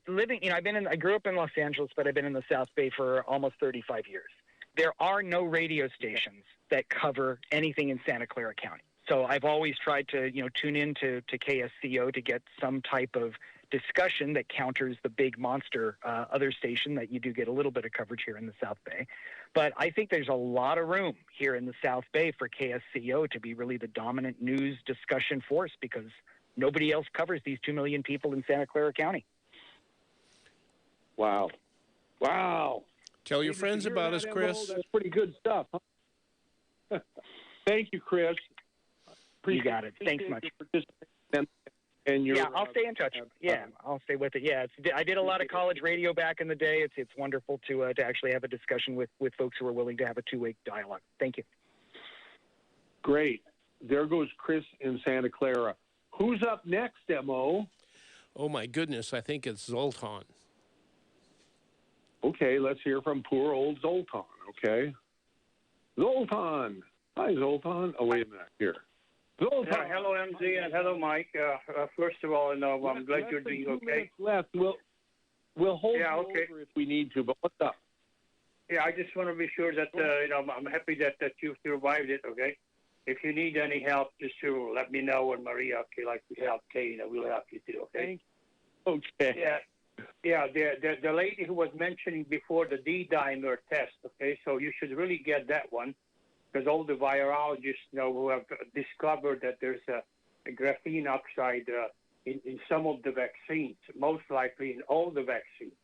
I grew up in Los Angeles, but I've been in the South Bay for almost 35 years. There are no radio stations that cover anything in Santa Clara County. So I've always tried to, tune in to KSCO to get some type of discussion that counters the big monster other station that you do get a little bit of coverage here in the South Bay. But I think there's a lot of room here in the South Bay for KSCO to be really the dominant news discussion force, because nobody else covers these 2 million people in Santa Clara County. Wow. Tell your friends about us, Chris. That's pretty good stuff. Huh? Thank you, Chris. You got it. Thanks much. And I'll stay in touch. I'll stay with it. Yeah, I did a lot of college radio back in the day. It's wonderful to actually have a discussion with folks who are willing to have a two-way dialogue. Thank you. Great. There goes Chris in Santa Clara. Who's up next, Mo? Oh, my goodness. I think it's Zoltan. Okay, let's hear from poor old Zoltan, okay? Zoltan. Hi, Zoltan. Oh, wait a minute. Here. Zoltan. Yeah, hello, MZ, and hello, Mike. First of all, I'm glad you're doing okay. Left. We'll hold you over if we need to, but what's up? Yeah, I just want to be sure that, I'm happy that you survived it, okay? If you need any help, just let me know, and Maria, like we help Kay, we'll help you too, okay? Okay. Yeah, the lady who was mentioning before the D-dimer test, okay, so you should really get that one, because all the virologists who have discovered that there's a graphene oxide in some of the vaccines, most likely in all the vaccines,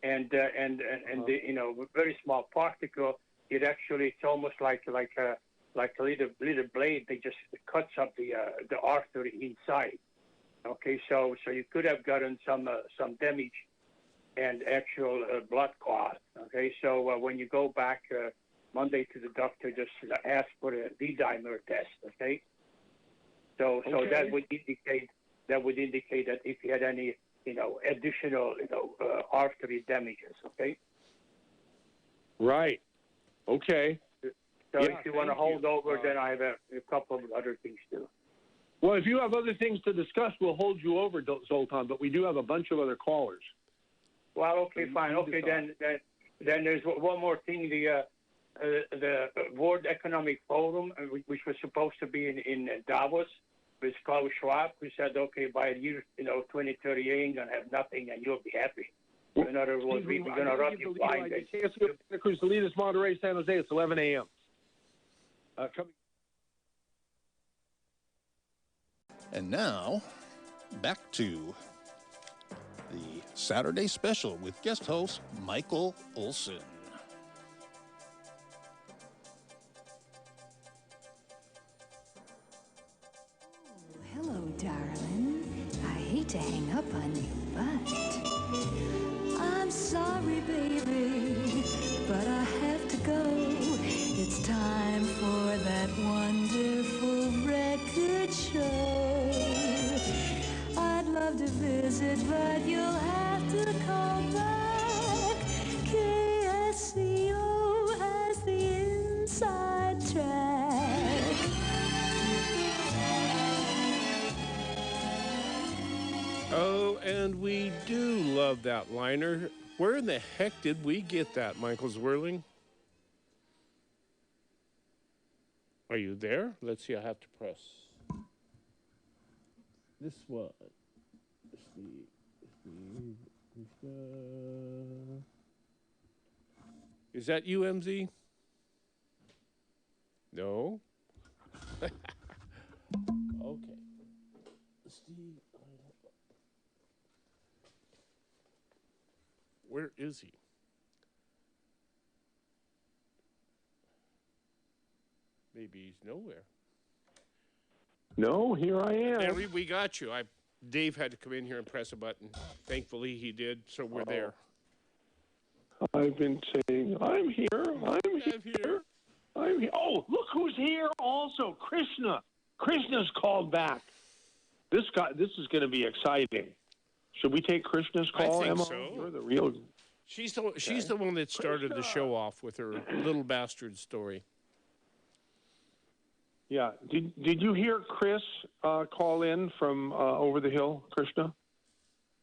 and the very small particle. It's almost like a little blade. They just cuts up the artery inside. Okay, so you could have gotten some damage and actual blood clot. Okay, so when you go back Monday to the doctor, just ask for a D-dimer test. Okay, so that would indicate that if you had any additional artery damages. Okay. Right. Okay. So if you want to hold over, then I have a couple of other things too. Well, if you have other things to discuss, we'll hold you over, Zoltan. But we do have a bunch of other callers. Well, okay, fine. Okay, then there's one more thing. The World Economic Forum, which was supposed to be in Davos, with Klaus Schwab, who said, okay, by the year 2030, you ain't gonna have nothing, and you'll be happy. In other words, we're gonna run you blind. KSCO Cruz, the leaders, Monterey, San Jose. It's 11 a.m. And now, back to the Saturday special with guest host Michael Olson. Hello, darling. I hate to hang up on you, but I'm sorry, baby, but I have to go. It's time for that wonderful record show. I'd love to visit, but you'll have to call back. KSCO has the inside track. Oh, and we do love that liner. Where in the heck did we get that, Michael Zwerling? Are you there? Let's see. I have to press this one. Is that you, MZ? No. Okay. Steve. Where is he? Maybe he's nowhere. No, here I am. There, we got you. Dave had to come in here and press a button. Thankfully, he did, so we're there. I've been saying, I'm here. I'm here. Oh, look who's here also. Krishna. Krishna's called back. This is going to be exciting. Should we take Krishna's call, I think Emma? so. You're the real... She's the one that started the show off with her little bastard story. Yeah. Did you hear Chris call in from over the hill, Krishna?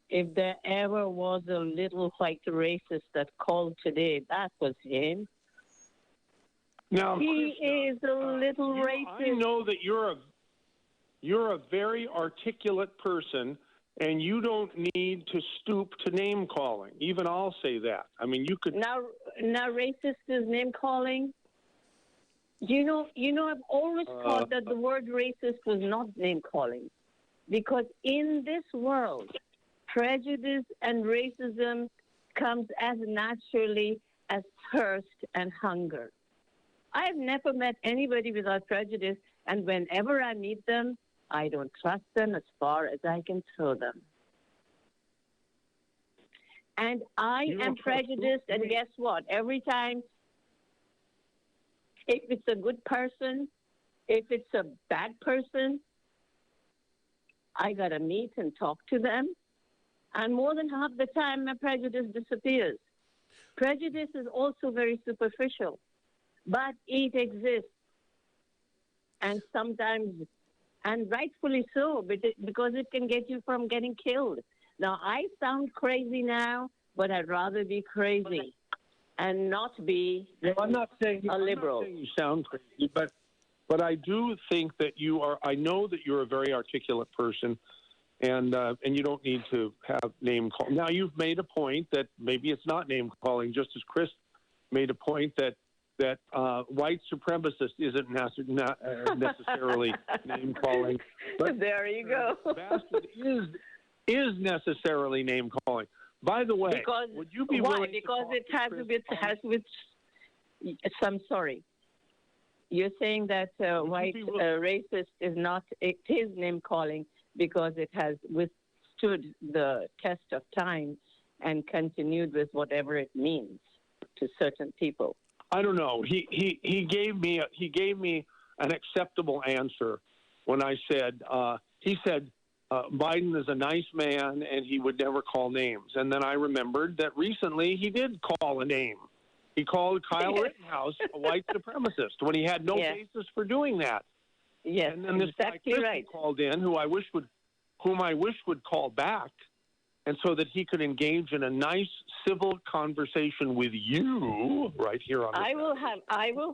If there ever was a little white racist that called today, that was him. Now, he Krishna, is a little racist. I know that you're a very articulate person, and you don't need to stoop to name calling. Even I'll say that. I mean, you could now racist is name calling. You know, I've always thought that the word racist was not name calling, because in this world, prejudice and racism comes as naturally as thirst and hunger. I've never met anybody without prejudice, and whenever I meet them, I don't trust them as far as I can throw them. And I am prejudiced, and guess what? Every time, if it's a good person, if it's a bad person, I got to meet and talk to them. And more than half the time, my prejudice disappears. Prejudice is also very superficial, but it exists. And sometimes, and rightfully so, because it can get you from getting killed. Now, I sound crazy now, but I'd rather be crazy and not be I'm not saying a liberal. I'm not saying you sound crazy, but I do think that you are. I know that you're a very articulate person, and you don't need to have name call. Now, you've made a point that maybe it's not name calling, just as Chris made a point that white supremacist isn't necessarily name calling. But there you go. Bastard is necessarily name calling. By the way, would you be willing because to it has with I'm sorry. You're saying that white racist is not, it is name calling because it has withstood the test of time and continued with whatever it means to certain people. I don't know. He gave me an acceptable answer when I said he said Biden is a nice man and he would never call names. And then I remembered that recently he did call a name. He called Kyle Rittenhouse a white supremacist when he had no basis for doing that. Yes, and then this exactly right. Called in, whom I wish would call back, and so that he could engage in a nice civil conversation with you right here on. I will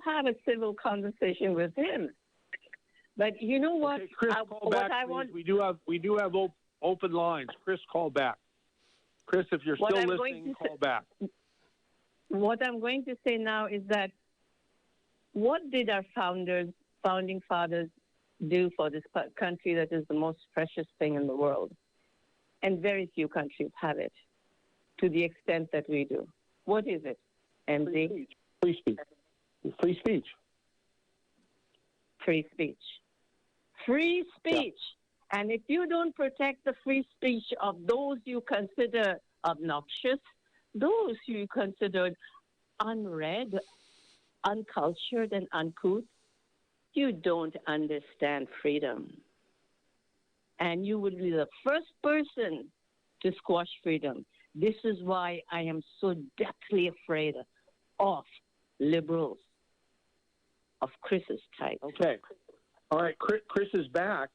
have a civil conversation with him. But you know what? Okay, Chris, call back, please. We do have open lines. Chris, call back. Chris, if you're still listening, call back. What I'm going to say now is that what did our founding fathers do for this country that is the most precious thing in the world? And very few countries have it to the extent that we do. What is it, MZ? Free speech. Free speech. Free speech. Free speech. Yeah. And if you don't protect the free speech of those you consider obnoxious, those you considered unread, uncultured, and uncouth, you don't understand freedom. And you would be the first person to squash freedom. This is why I am so deathly afraid of liberals, of Chris's type. Okay. All right, Chris is back.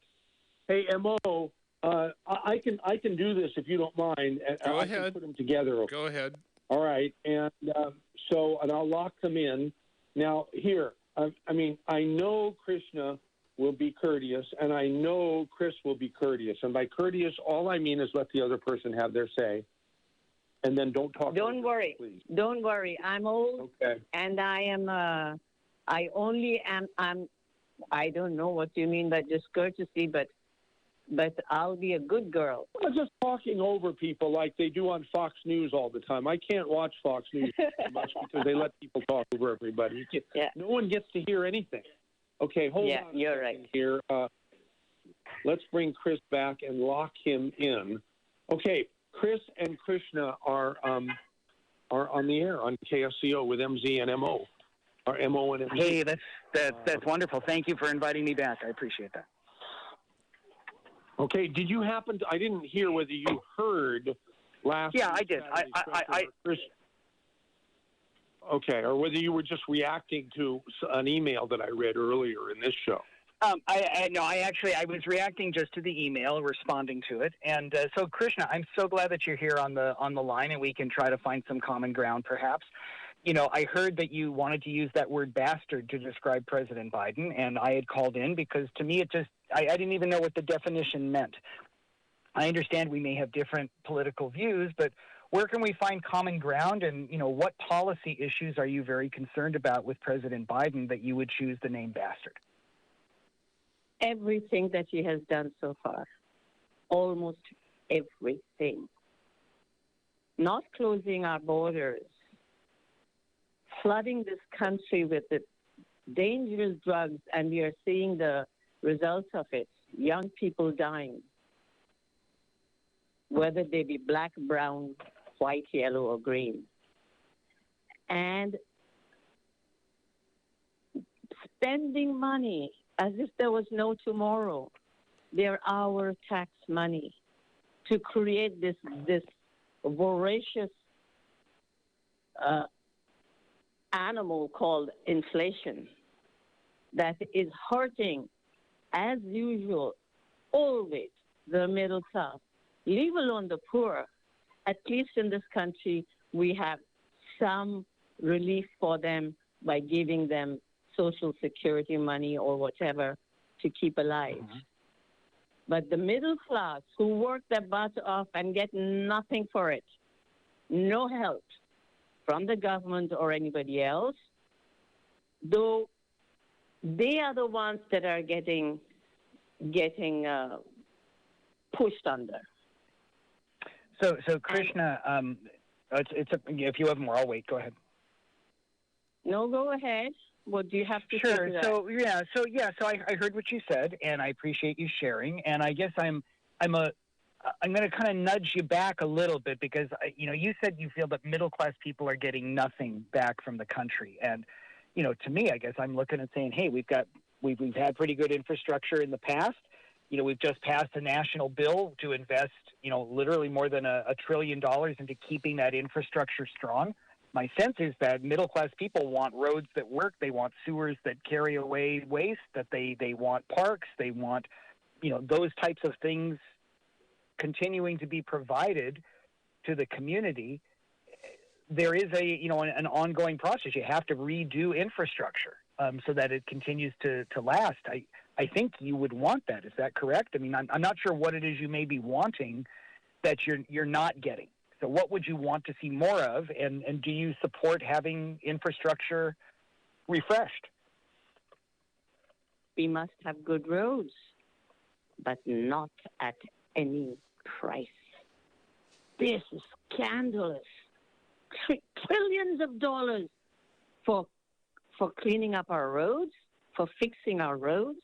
Hey, Mo, I can do this if you don't mind. Go I ahead. can put them together. Go ahead. All right, and I'll lock them in. Now, here, I mean, I know Krishna will be courteous, and I know Chris will be courteous. And by courteous, all I mean is let the other person have their say, and then don't talk. Don't worry. Please. Don't worry. I'm old, okay. And I am. I only am. I don't know what you mean by discourtesy, but I'll be a good girl. Well, just talking over people like they do on Fox News all the time. I can't watch Fox News too much because they let people talk over everybody. No one gets to hear anything. Okay, hold on. Yeah, you're right. Here, let's bring Chris back and lock him in. Okay, Chris and Krishna are on the air on KSCO with MZ and MO. Or MO and MZ. Hey, that's wonderful. Thank you for inviting me back. I appreciate that. Okay, did you happen to, I didn't hear whether you heard last Yeah, I did. Okay, or whether you were just reacting to an email that I read earlier in this show. I was reacting just to the email, responding to it. And so, Krishna, I'm so glad that you're here on the line, and we can try to find some common ground, perhaps. You know, I heard that you wanted to use that word bastard to describe President Biden, and I had called in because to me I didn't even know what the definition meant. I understand we may have different political views, but where can we find common ground, and, you know, what policy issues are you very concerned about with President Biden that you would choose the name bastard? Everything that he has done so far. Almost everything. Not closing our borders. Flooding this country with the dangerous drugs, and we are seeing the results of it. Young people dying. Whether they be black, brown, white, yellow, or green. And spending money as if there was no tomorrow. They're our tax money to create this voracious animal called inflation that is hurting, as usual, always the middle class. Leave alone the poor. At least in this country, we have some relief for them by giving them Social Security money or whatever to keep alive. Mm-hmm. But the middle class who work their butt off and get nothing for it, no help from the government or anybody else, though they are the ones that are getting pushed under. So Krishna, if you have more, I'll wait. Go ahead. No, go ahead. What do you have to say to that? So I heard what you said, and I appreciate you sharing. And I guess I'm going to kind of nudge you back a little bit because you said you feel that middle class people are getting nothing back from the country, and to me, I guess I'm looking and saying, hey, we've had pretty good infrastructure in the past. We've just passed a national bill to invest, literally more than $1 trillion into keeping that infrastructure strong. My sense is that middle-class people want roads that work. They want sewers that carry away waste, that they want parks. They want, those types of things continuing to be provided to the community. There is an ongoing process. You have to redo infrastructure so that it continues to last. I think you would want that. Is that correct? I mean, I'm not sure what it is you may be wanting that you're not getting. So what would you want to see more of, and do you support having infrastructure refreshed? We must have good roads, but not at any price. This is scandalous. Trillions of dollars for cleaning up our roads, for fixing our roads.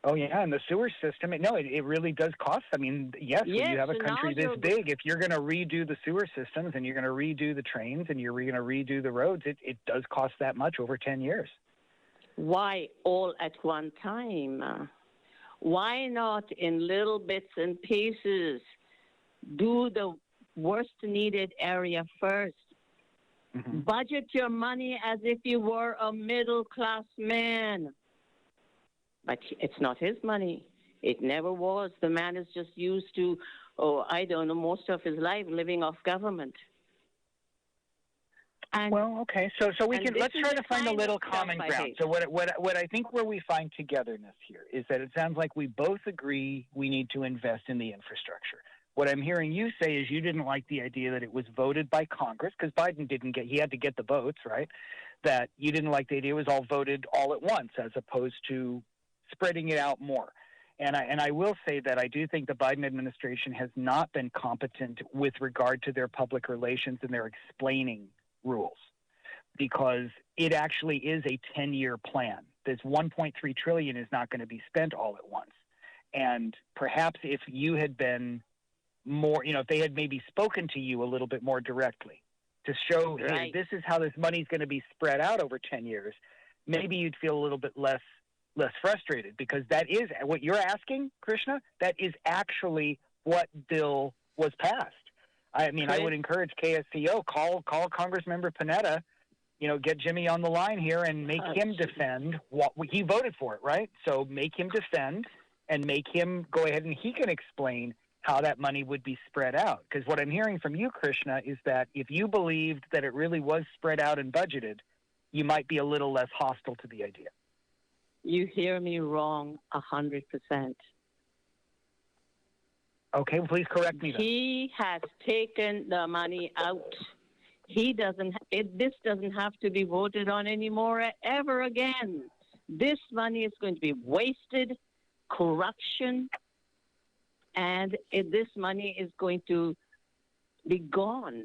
Oh, yeah, and the sewer system, it really does cost. I mean, yes, when you have a country this big, if you're going to redo the sewer systems and you're going to redo the trains and you're going to redo the roads, it does cost that much over 10 years. Why all at one time? Why not in little bits and pieces? Do the worst needed area first. Mm-hmm. Budget your money as if you were a middle-class man. But it's not his money. It never was. The man is just used to, most of his life living off government. And well, okay, so we can let's try to find a little stuff common I ground. hate. So what I think where we find togetherness here is that it sounds like we both agree we need to invest in the infrastructure. What I'm hearing you say is you didn't like the idea that it was voted by Congress, because Biden he had to get the votes, right? That you didn't like the idea it was all voted all at once as opposed to spreading it out more. And I will say that I do think the Biden administration has not been competent with regard to their public relations and their explaining rules, because it actually is a 10-year plan. This $1.3 trillion is not going to be spent all at once. And perhaps if you had been more, if they had maybe spoken to you a little bit more directly to show, hey, this is how this money is going to be spread out over 10 years, maybe you'd feel a little bit less frustrated, because that is what you're asking, Krishna. That is actually what bill was passed. I mean, I would encourage KSCO, call Congressmember Panetta, get Jimmy on the line here and make him defend what he voted for it, right? So make him defend and make him go ahead and he can explain how that money would be spread out. Because what I'm hearing from you, Krishna, is that if you believed that it really was spread out and budgeted, you might be a little less hostile to the idea. You hear me wrong 100%. Okay, well, please correct me then. He has taken the money out. This doesn't have to be voted on anymore ever again. This money is going to be wasted, corruption, and this money is going to be gone.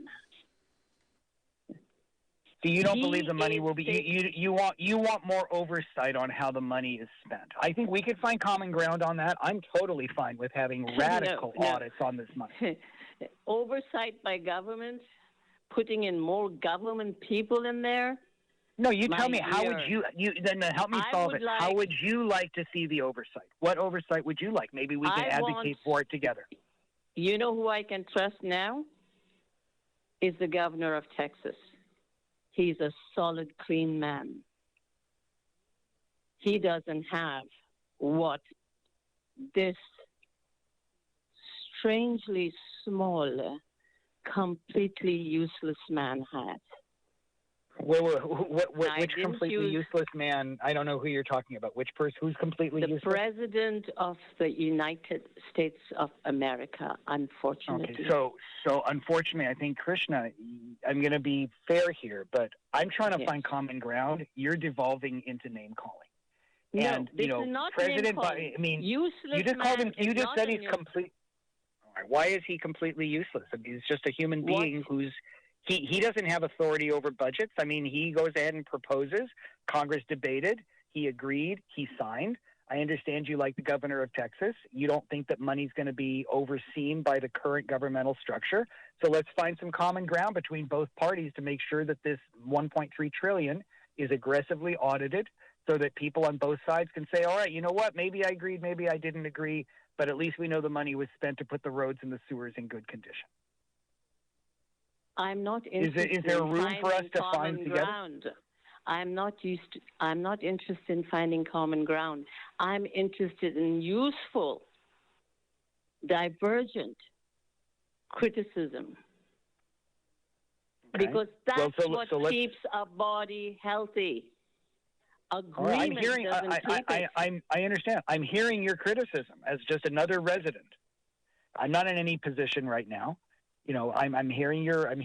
So you don't believe the money will be? You want more oversight on how the money is spent. I think we could find common ground on that. I'm totally fine with having radical audits on this money. Oversight by government, putting in more government people in there. No, you tell me, how would you then help me solve it? How would you like to see the oversight? What oversight would you like? Maybe we can advocate for it together. You know who I can trust now? Is the governor of Texas. He's a solid, clean man. He doesn't have what this strangely small, completely useless man had. Which completely useless man? I don't know who you're talking about. Which person? Who's completely useless? The President of the United States of America, unfortunately. Okay, so unfortunately, I think, Krishna, I'm going to be fair here, but I'm trying to find common ground. You're devolving into name calling. No, and this is not President name calling. I mean, useless you just called him. You just said he's complete. All right, why is he completely useless? I mean, he's just a human being who's. He doesn't have authority over budgets. I mean, he goes ahead and proposes. Congress debated. He agreed. He signed. I understand you like the governor of Texas. You don't think that money's going to be overseen by the current governmental structure. So let's find some common ground between both parties to make sure that this $1.3 trillion is aggressively audited so that people on both sides can say, all right, you know what, maybe I agreed, maybe I didn't agree, but at least we know the money was spent to put the roads and the sewers in good condition. I'm not interested. Is there room for us to find together? Ground. I'm not interested in finding common ground. I'm interested in useful, divergent criticism. Okay. Because that's what keeps a body healthy. Agreement doesn't keep it. I understand. I'm hearing your criticism as just another resident. I'm not in any position right now. I'm hearing your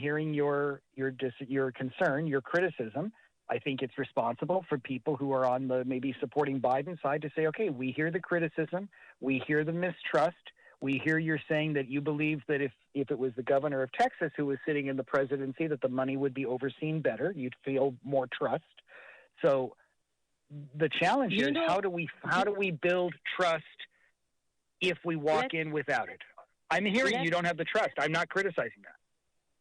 concern, your criticism. I think it's responsible for people who are on the maybe supporting Biden side to say, okay, we hear the criticism, we hear the mistrust, we hear you're saying that you believe that if it was the governor of Texas who was sitting in the presidency, that the money would be overseen better. You'd feel more trust. So the challenge here is how do we build trust if we walk in without it? I'm hearing you don't have the trust. I'm not criticizing that.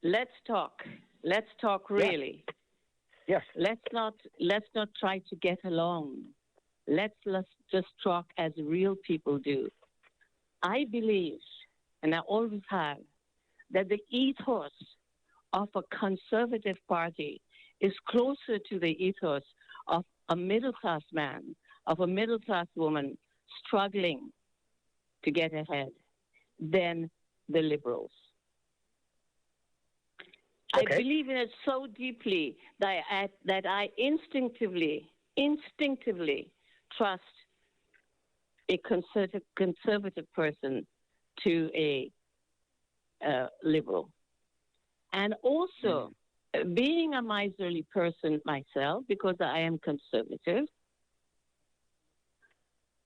Let's talk. Let's talk really. Yes. Let's not try to get along. Let's just talk as real people do. I believe, and I always have, that the ethos of a conservative party is closer to the ethos of a middle-class man, of a middle-class woman struggling to get ahead than the liberals. I believe in it so deeply that I instinctively trust a conservative person to a liberal. And also, being a miserly person myself, because I am conservative,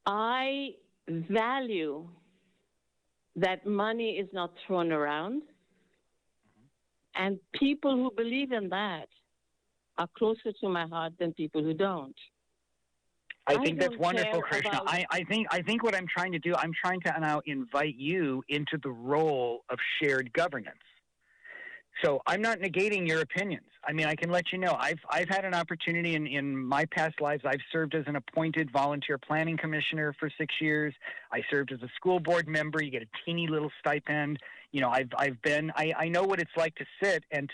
I value that money is not thrown around. And people who believe in that are closer to my heart than people who don't. I think that's wonderful, Krishna. I think what I'm trying to do, I'm trying to now invite you into the role of shared governance. So I'm not negating your opinions. I mean, I can let you know, I've had an opportunity in my past lives. I've served as an appointed volunteer planning commissioner for 6 years. I served as a school board member. You get a teeny little stipend. You know, I know what it's like to sit and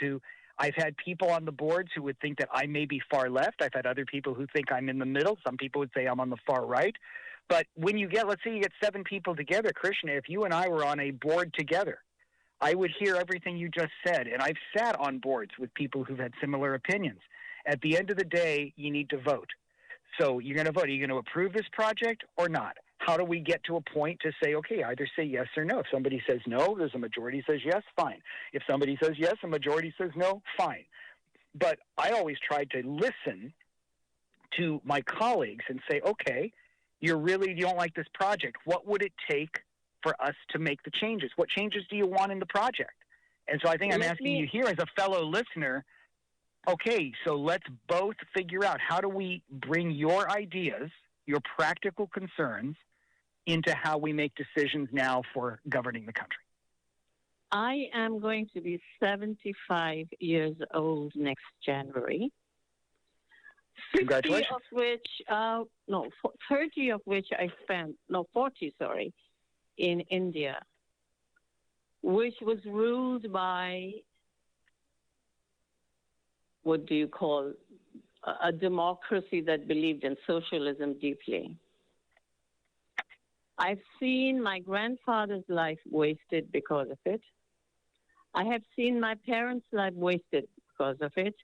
I've had people on the boards who would think that I may be far left. I've had other people who think I'm in the middle. Some people would say I'm on the far right. But when you get, let's say you get 7 people together, Krishna, if you and I were on a board together, I would hear everything you just said. And I've sat on boards with people who've had similar opinions. At the end of the day, you need to vote. So you're going to vote. Are you going to approve this project or not? How do we get to a point to say, okay, either say yes or no? If somebody says no, there's a majority says yes, fine. If somebody says yes, a majority says no, fine. But I always tried to listen to my colleagues and say, okay, you don't like this project. What would it take for us to make the changes? What changes do you want in the project? And so I think I'm asking you here as a fellow listener, okay, so let's both figure out how do we bring your ideas, your practical concerns, into how we make decisions now for governing the country. I am going to be 75 years old next January. Congratulations. 30 of which I spent, 40, in India, which was ruled by, what do you call, a democracy that believed in socialism deeply. I've seen my grandfather's life wasted because of it. I have seen my parents' life wasted because of it.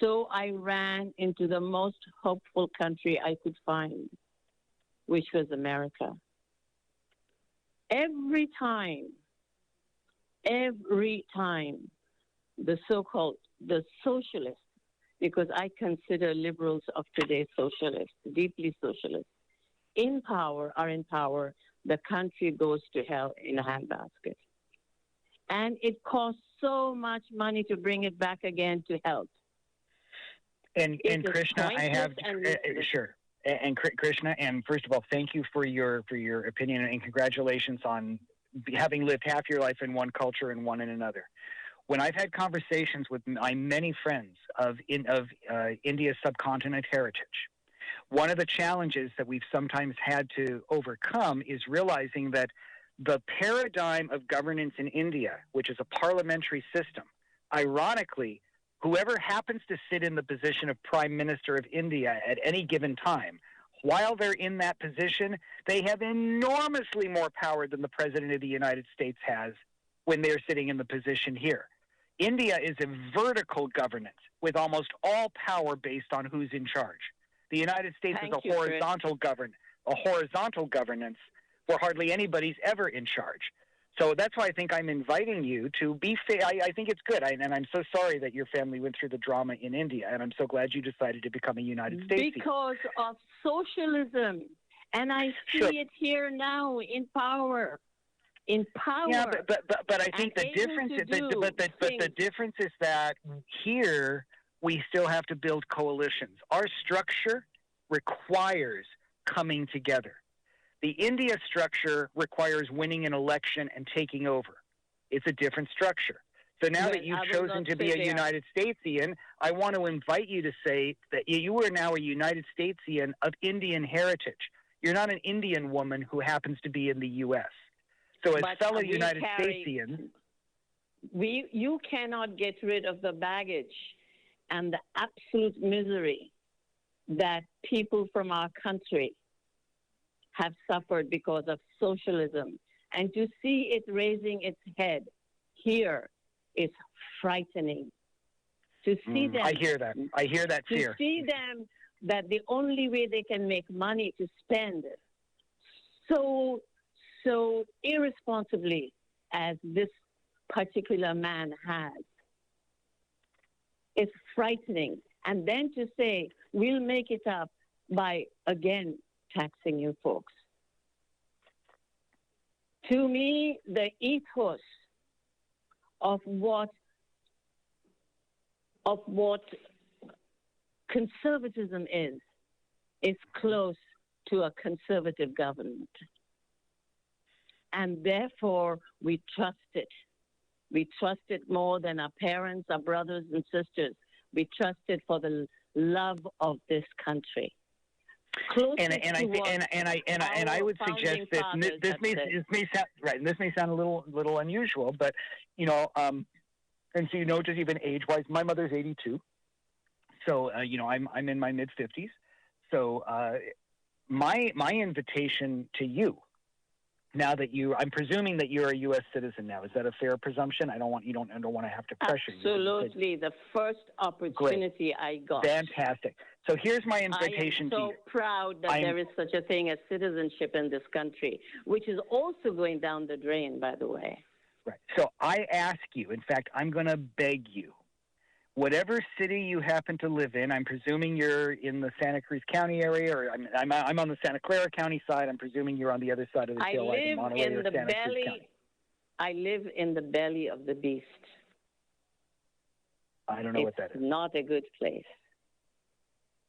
So I ran into the most hopeful country I could find, which was America. Every time, the socialists, because I consider liberals of today socialists, deeply socialists, are in power, the country goes to hell in a handbasket. And it costs so much money to bring it back again to health. And Krishna, I have sure. And Krishna, and first of all, thank you for your opinion, and congratulations on having lived half your life in one culture and one in another. When I've had conversations with my many friends of India's subcontinent heritage, one of the challenges that we've sometimes had to overcome is realizing that the paradigm of governance in India, which is a parliamentary system, ironically, whoever happens to sit in the position of Prime Minister of India at any given time, while they're in that position, they have enormously more power than the President of the United States has when they're sitting in the position here. India is a vertical governance with almost all power based on who's in charge. The United States is a horizontal governance where hardly anybody's ever in charge. So that's why I think I'm inviting you to be fair. I think it's good. And I'm so sorry that your family went through the drama in India. And I'm so glad you decided to become a United States. Because of socialism. And I see it here now in power. Yeah, but I think the difference is the difference is that here we still have to build coalitions. Our structure requires coming together. The India structure requires winning an election and taking over. It's a different structure. So now that you've chosen to be a United Statesian, I want to invite you to say that you are now a United Statesian of Indian heritage. You're not an Indian woman who happens to be in the U.S. So as fellow United Statesians... You cannot get rid of the baggage and the absolute misery that people from our country have suffered because of socialism. And to see it raising its head here is frightening. To see them, I hear that. I hear that fear. To see them that the only way they can make money to spend so irresponsibly as this particular man has is frightening. And then to say, we'll make it up by, again, taxing you folks. To me, the ethos of what conservatism is close to a conservative government. And therefore, we trust it. We trust it more than our parents, our brothers and sisters. We trust it for the love of this country. I would suggest that this may sound right. And this may sound a little unusual, but and so just even age-wise, my mother's 82, so I'm in my mid-50s. So my invitation to you, now that I'm presuming that you're a U.S. citizen now. Is that a fair presumption? I don't want to have to pressure you. Absolutely, the first opportunity I got. Fantastic. So here's my invitation to you. I am so proud that there is such a thing as citizenship in this country, which is also going down the drain, by the way. Right. So I ask you, in fact, I'm going to beg you, whatever city you happen to live in, I'm presuming you're in the Santa Cruz County area, or I'm on the Santa Clara County side. I'm presuming you're on the other side of the hill, like in Monterey or Santa Cruz County. I live in the belly of the beast. I don't know what that is. It's not a good place.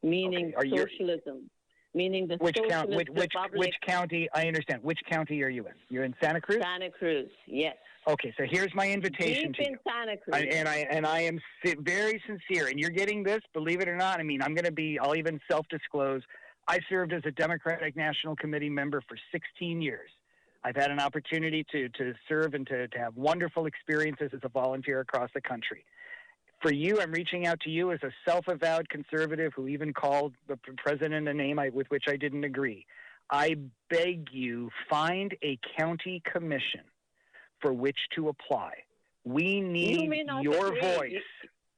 Meaning socialism. Meaning the socialist republic. Which county? I understand. Which county are you in? You're in Santa Cruz? Santa Cruz, yes. Okay, so here's my invitation to you. Deep in Santa Cruz. I am very sincere, and you're getting this, believe it or not. I mean, I'll even self-disclose. I served as a Democratic National Committee member for 16 years. I've had an opportunity to serve and to have wonderful experiences as a volunteer across the country. For you, I'm reaching out to you as a self-avowed conservative who even called the president a name with which I didn't agree. I beg you, find a county commission for which to apply. We need your voice.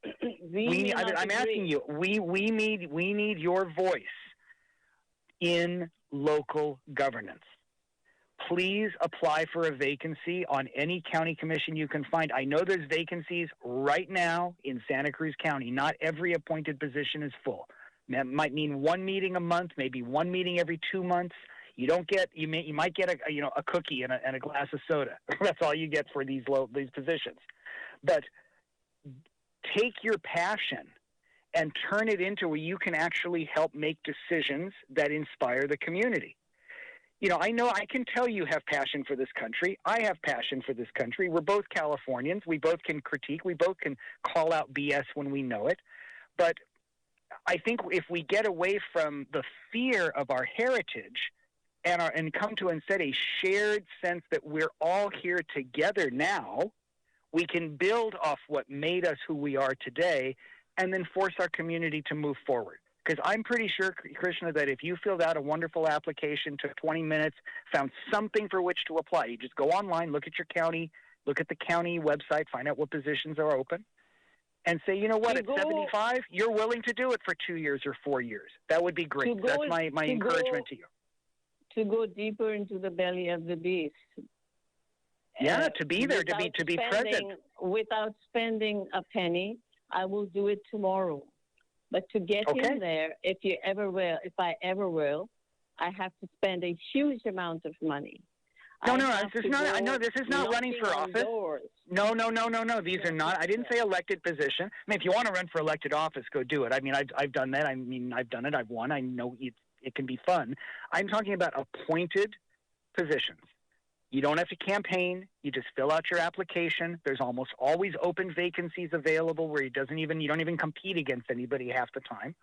I'm asking you. We need your voice in local governance. Please apply for a vacancy on any county commission you can find. I know there's vacancies right now in Santa Cruz County. Not every appointed position is full. That might mean one meeting a month, maybe one meeting every 2 months. You might get a cookie and a glass of soda. That's all you get for these positions. But take your passion and turn it into where you can actually help make decisions that inspire the community. I know I can tell you have passion for this country. I have passion for this country. We're both Californians. We both can critique. We both can call out BS when we know it. But I think if we get away from the fear of our heritage and come to instead a shared sense that we're all here together now, we can build off what made us who we are today and then force our community to move forward. Because I'm pretty sure, Krishna, that if you filled out a wonderful application, took 20 minutes, found something for which to apply, you just go online, look at your county, look at the county website, find out what positions are open, and say, you know what, at 75, you're willing to do it for 2 years or 4 years. That would be great. That's my encouragement to you. To go deeper into the belly of the beast. Yeah, to be there, to be present. Without spending a penny, I will do it tomorrow. But to get in there, if I ever will, I have to spend a huge amount of money. This is not running for office. No. These are not. I didn't say elected position. I mean, if you want to run for elected office, go do it. I mean, I've done that. I mean, I've done it. I've won. I know it can be fun. I'm talking about appointed positions. You don't have to campaign. You just fill out your application. There's almost always open vacancies available where you don't even compete against anybody half the time.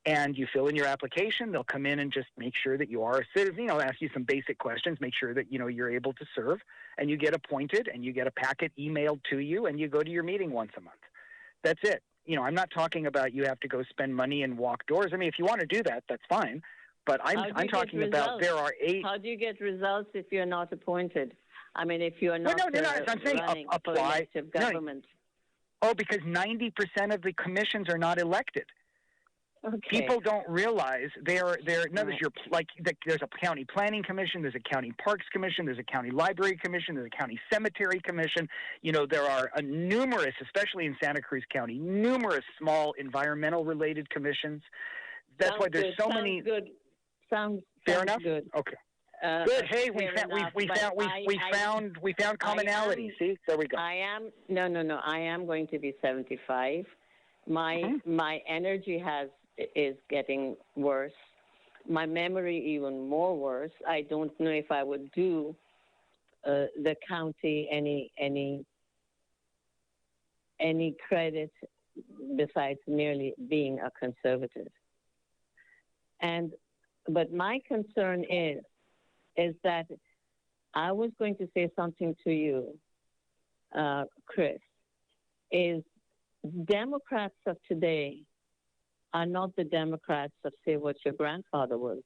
And you fill in your application. They'll come in and just make sure that you are a citizen. Ask you some basic questions, make sure that you're able to serve, and you get appointed, and you get a packet emailed to you, and you go to your meeting once a month. That's it. I'm not talking about you have to go spend money and walk doors. I mean, if you want to do that, that's fine. But I'm talking about there are 8. How do you get results if you're not appointed? I mean, if you're not I'm saying running for apply. elective government. Oh, because 90% of the commissions are not elected. Okay. People don't realize they're there's a county planning commission, there's a county parks commission, there's a county library commission, there's a county cemetery commission. You know, there are numerous, especially in Santa Cruz County, numerous small environmental related commissions. That's why there's so many. Good. Sounds fair enough. Good. Okay. Good. Hey, we found commonality. See, there we go. I am I am going to be 75. My energy is getting worse. My memory even more worse. I don't know if I would do the county any credit besides merely being a conservative. But my concern is that I was going to say something to you, Chris, is Democrats of today are not the Democrats of, say, what your grandfather was.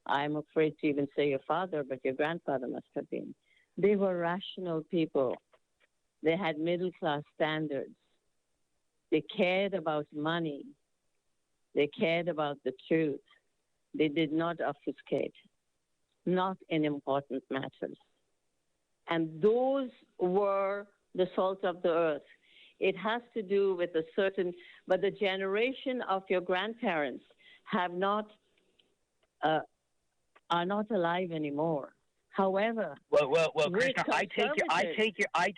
I'm afraid to even say your father, but your grandfather must have been. They were rational people. They had middle-class standards. They cared about money. They cared about the truth. They did not obfuscate, not in important matters. And those were the salt of the earth. It has to do with but the generation of your grandparents are not alive anymore. However, well, Krishna, I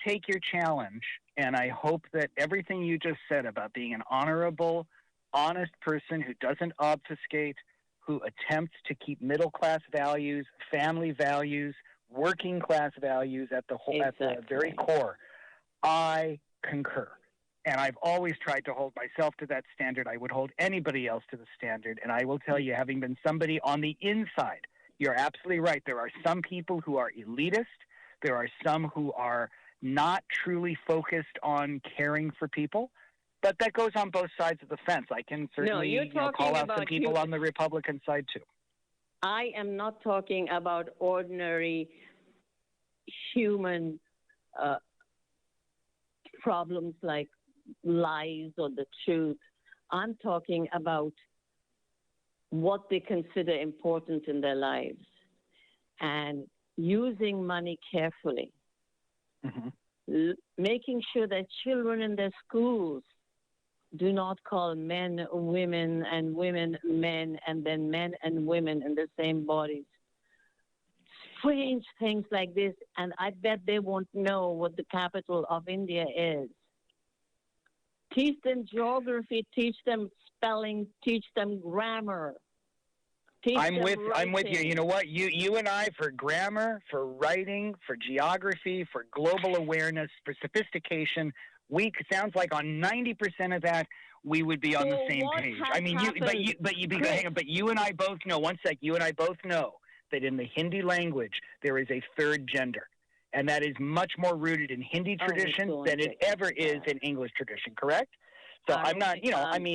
take your challenge, and I hope that everything you just said about being an honorable, honest person who doesn't obfuscate, who attempts to keep middle class values, family values, working class values at the very core. I concur. And I've always tried to hold myself to that standard. I would hold anybody else to the standard. And I will tell you, having been somebody on the inside, you're absolutely right. There are some people who are elitist. There are some who are not truly focused on caring for people. But that goes on both sides of the fence. I can certainly call out some people on the Republican side, too. I am not talking about ordinary human problems like lies or the truth. I'm talking about what they consider important in their lives and using money carefully, making sure that children in their schools do not call men women and women men and then men and women in the same bodies. Strange things like this, and I bet they won't know what the capital of India is. Teach them geography, teach them spelling, teach them grammar. I'm with you. You know what? You and I, for grammar, for writing, for geography, for global awareness, for sophistication, sounds like on 90% of that we would be on the same page. I mean, you and I both know. One sec, you and I both know that in the Hindi language there is a third gender, and that is much more rooted in Hindi tradition than it ever is in English tradition. Correct? So I'm not. I'm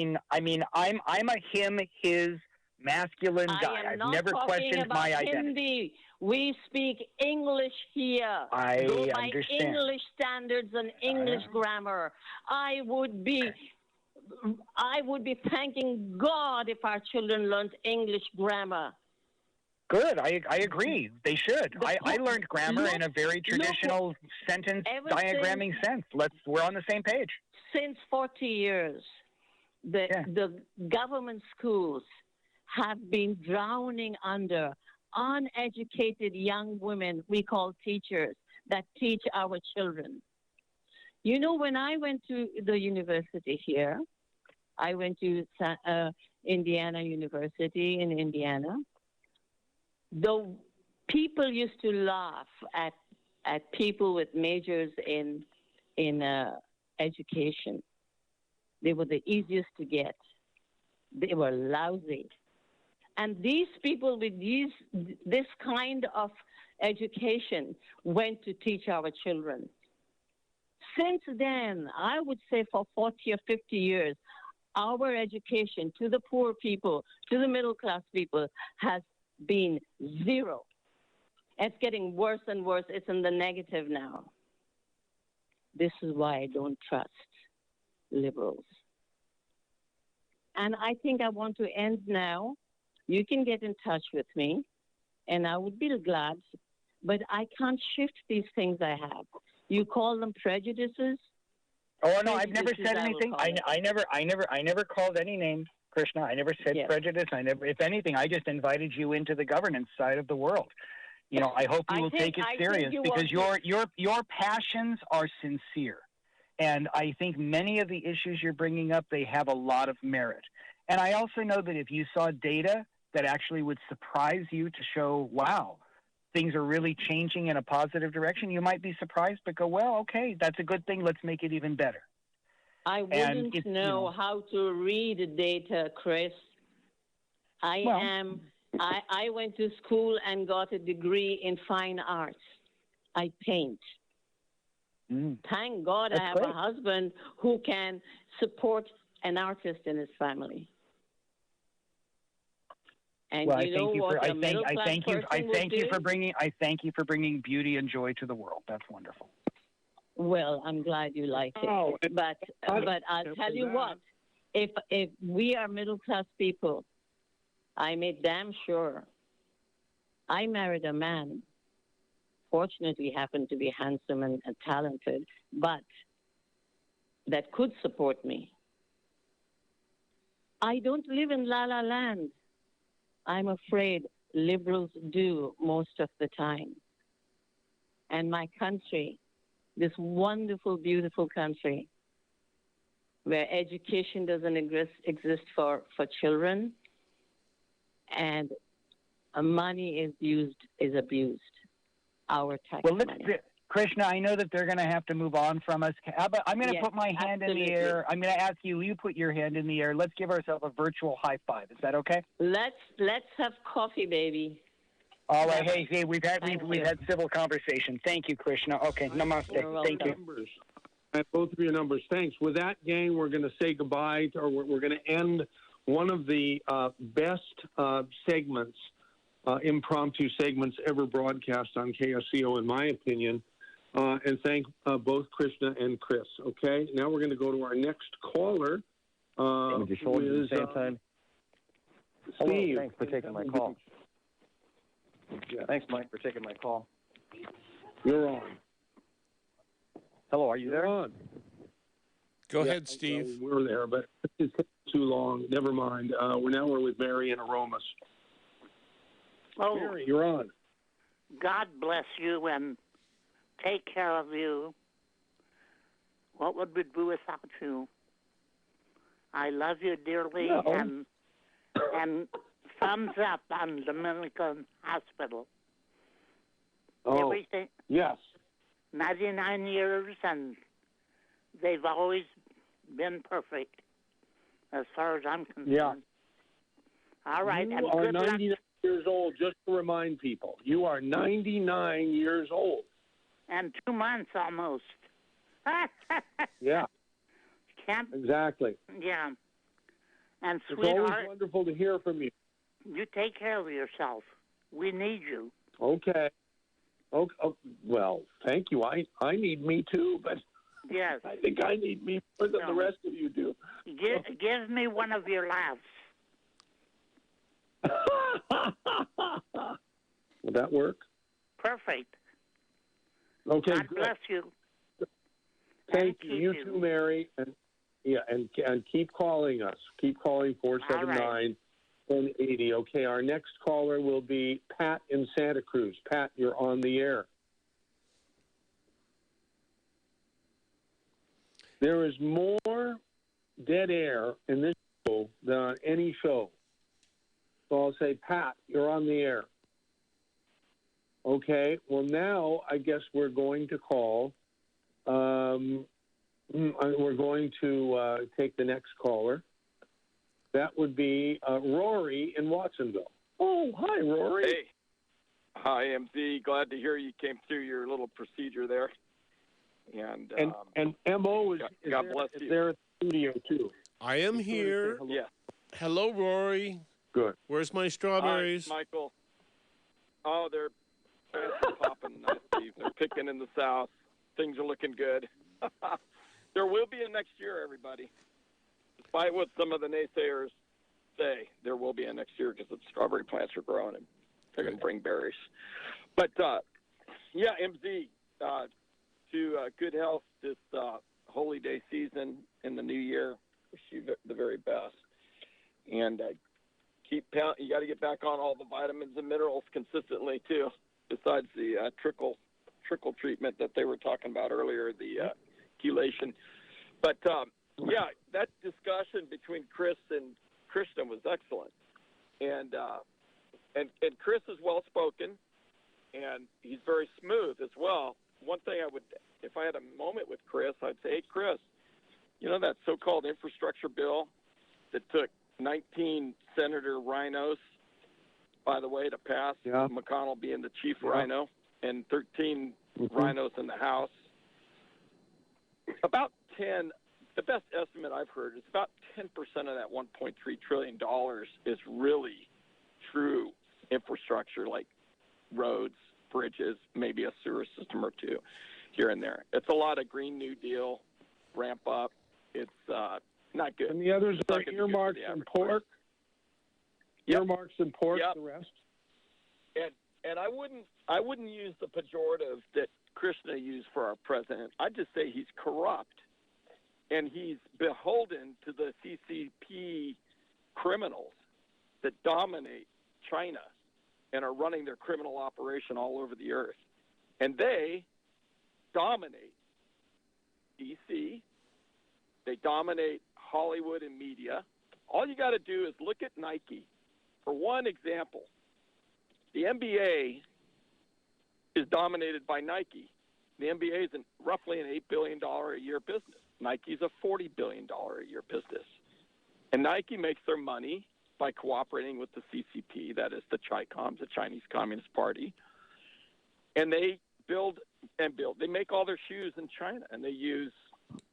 a him, his, masculine guy. I've never questioned my identity. Hindi. We speak English here. I understand. English standards and English grammar. I would be thanking God if our children learned English grammar. Good. I agree. They should. I learned grammar in a very traditional sentence diagramming sense. We're on the same page. Since 40 years, the government schools have been drowning under uneducated young women we call teachers that teach our children. You know, when I went to the university here, I went to Indiana University in Indiana. The people used to laugh at people with majors in education. They were the easiest to get. They were lousy. And these people with this kind of education went to teach our children. Since then, I would say for 40 or 50 years, our education to the poor people, to the middle class people, has been zero. It's getting worse and worse. It's in the negative now. This is why I don't trust liberals. And I think I want to end now. You can get in touch with me, and I would be glad, but I can't shift these things I have. You call them prejudices. Oh no, I've never said anything. I never called any names, Krishna. I never said prejudice. If anything, I just invited you into the governance side of the world. You know, I hope you will take it serious because your passions are sincere, and I think many of the issues you're bringing up, they have a lot of merit. And I also know that if you saw data that actually would surprise you to show, wow, things are really changing in a positive direction, you might be surprised, but go, well, okay, that's a good thing. Let's make it even better. I wouldn't know how to read data, Chris. I went to school and got a degree in fine arts. I paint. Thank God I have a husband who can support an artist in his family. And well, you know what? I thank you for bringing beauty and joy to the world. That's wonderful. Well, I'm glad you like it. But I'll tell you what, if we are middle class people, I made damn sure I married a man. Fortunately, happened to be handsome and talented, but that could support me. I don't live in La La Land. I'm afraid liberals do most of the time. And my country, this wonderful, beautiful country, where education doesn't exist for children, and money is abused. Our tax money. Krishna, I know that they're going to have to move on from us. But I'm going to put my hand in the air. I'm going to ask you. You put your hand in the air. Let's give ourselves a virtual high five. Is that okay? Let's have coffee, baby. All right. Hey, we've had civil conversation. Thank you, Krishna. Okay, namaste. Thank you. At both of your numbers, thanks. With that, gang, we're going to say goodbye, or we're going to end one of the best segments, impromptu segments ever broadcast on KSCO, in my opinion. And thank both Krishna and Chris. Okay, now we're going to go to our next caller. Would you show it at the same time? Steve. Hello, thanks for taking my call. Yeah. Thanks, Mike, for taking my call. You're on. Hello, are you there? You're on. Go ahead, Steve. We're there, but it's too long. Never mind. We're with Mary and Aromas. Oh, Mary, you're on. God bless you and take care of you. What would we do without you? I love you dearly, and thumbs up on Dominican Hospital. Oh, everything. Yes. 99 years, and they've always been perfect, as far as I'm concerned. Yeah. All right. You and are good 99 luck. years old, just to remind people. You are 99 years old. And 2 months almost. Yeah. Can't. Exactly. Yeah. And It's sweetheart, always wonderful to hear from you. you take care of yourself. We need you. Okay. Okay. Oh, well, thank you. I need me too, but Yes. I think I need me more than the rest of you do. Give me one of your laughs. Will that work? Perfect. Okay. God good. bless you. Thank you. You too, Mary, and keep calling us. Keep calling 479-1080. Okay, our next caller will be Pat in Santa Cruz. Pat, you're on the air. There is more dead air in this show than on any show. So I'll say, Pat, you're on the air. Okay, well, now I guess we're going to call. We're going to take the next caller. That would be Rory in Watsonville. Oh, hi, Rory. Hey. Hi, MZ. Glad to hear you came through your little procedure there. And MO is God bless you. there at the studio, too. I am here. Yeah. Hello, Rory. Good. Where's my strawberries? Hi, Michael. Oh, they're Plants are popping nicely. They're picking in the south. Things are looking good. There will be a next year, everybody. Despite what some of the naysayers say, there will be a next year because the strawberry plants are growing and they're going to bring berries. But, yeah, MZ, to good health this holy day season in the new year. Wish you the very best. And you got to get back on all the vitamins and minerals consistently, too, besides the trickle treatment that they were talking about earlier, the chelation. But, yeah, that discussion between Chris and Krishna was excellent. And Chris is well-spoken, and he's very smooth as well. One thing if I had a moment with Chris, I'd say, hey, Chris, you know that so-called infrastructure bill that took 19 Senator rhinos, by the way, to pass, McConnell being the chief rhino, and 13 rhinos in the House. About 10, the best estimate I've heard is about 10% of that $1.3 trillion is really true infrastructure, like roads, bridges, maybe a sewer system or two here and there. It's a lot of Green New Deal, ramp up. It's not good. And the others are earmarks and pork. Earmarks and pork, the rest. And I wouldn't use the pejorative that Krishna used for our president. I'd just say he's corrupt, and he's beholden to the CCP criminals that dominate China and are running their criminal operation all over the earth. And they dominate D.C., they dominate Hollywood and media. All you got to do is look at Nike. For one example, the NBA is dominated by Nike. The NBA is roughly an $8 billion a year business. Nike's a $40 billion a year business. And Nike makes their money by cooperating with the CCP, that is the CHICOM, the Chinese Communist Party. And they build. They make all their shoes in China, and they use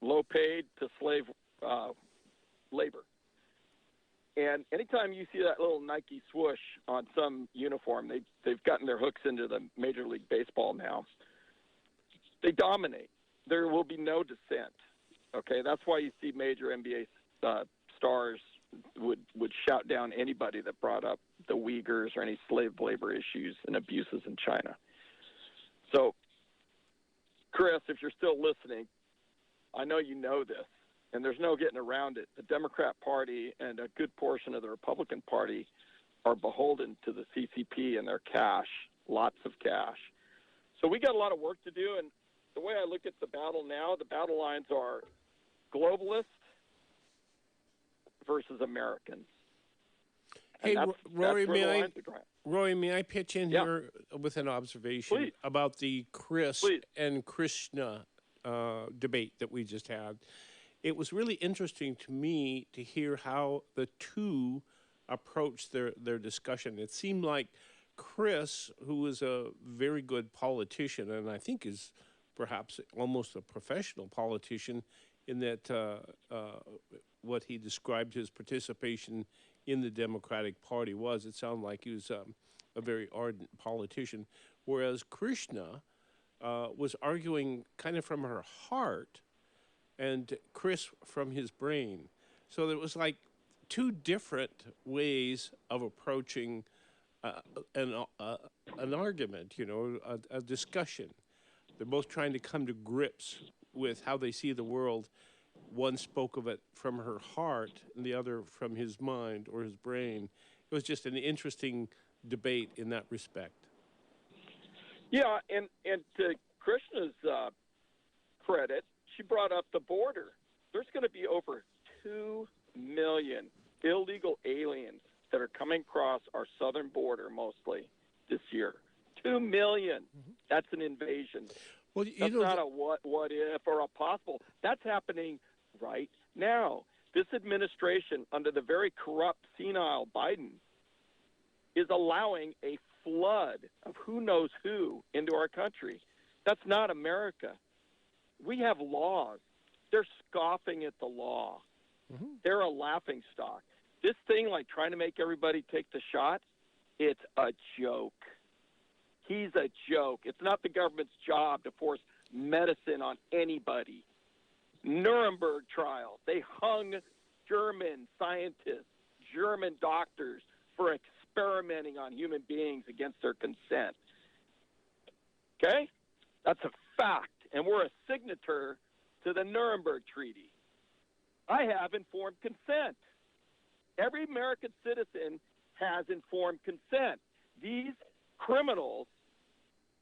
low-paid to slave labor. And anytime you see that little Nike swoosh on some uniform, they've gotten their hooks into the Major League Baseball now. They dominate. There will be no dissent. Okay, that's why you see major NBA stars would shout down anybody that brought up the Uyghurs or any slave labor issues and abuses in China. So, Chris, if you're still listening, I know you know this, and there's no getting around it. The Democrat Party and a good portion of the Republican Party are beholden to the CCP and their cash, lots of cash. So we got a lot of work to do, and the way I look at the battle now, the battle lines are globalist versus Americans. Hey, Rory, may I pitch in here with an observation about the Chris and Krishna debate that we just had? It was really interesting to me to hear how the two approached their discussion. It seemed like Chris, who is a very good politician, and I think is perhaps almost a professional politician, in that what he described his participation in the Democratic Party was, it sounded like he was a very ardent politician, whereas Krishna was arguing kind of from her heart and Chris from his brain. So there was like two different ways of approaching an argument, a discussion. They're both trying to come to grips with how they see the world. One spoke of it from her heart and the other from his mind or his brain. It was just an interesting debate in that respect. Yeah, and to Krishna's credit, she brought up the border. There's going to be over 2 million illegal aliens that are coming across our southern border mostly this year. 2 million. Mm-hmm. That's an invasion. Well, that's not a what if or a possible. That's happening right now. This administration, under the very corrupt, senile Biden, is allowing a flood of who knows who into our country. That's not America. We have laws. They're scoffing at the law. Mm-hmm. They're a laughingstock. This thing, like trying to make everybody take the shot, it's a joke. He's a joke. It's not the government's job to force medicine on anybody. Nuremberg trials, they hung German scientists, German doctors for experimenting on human beings against their consent. Okay? That's a fact. And we're a signature to the Nuremberg Treaty. I have informed consent. Every American citizen has informed consent. These criminals,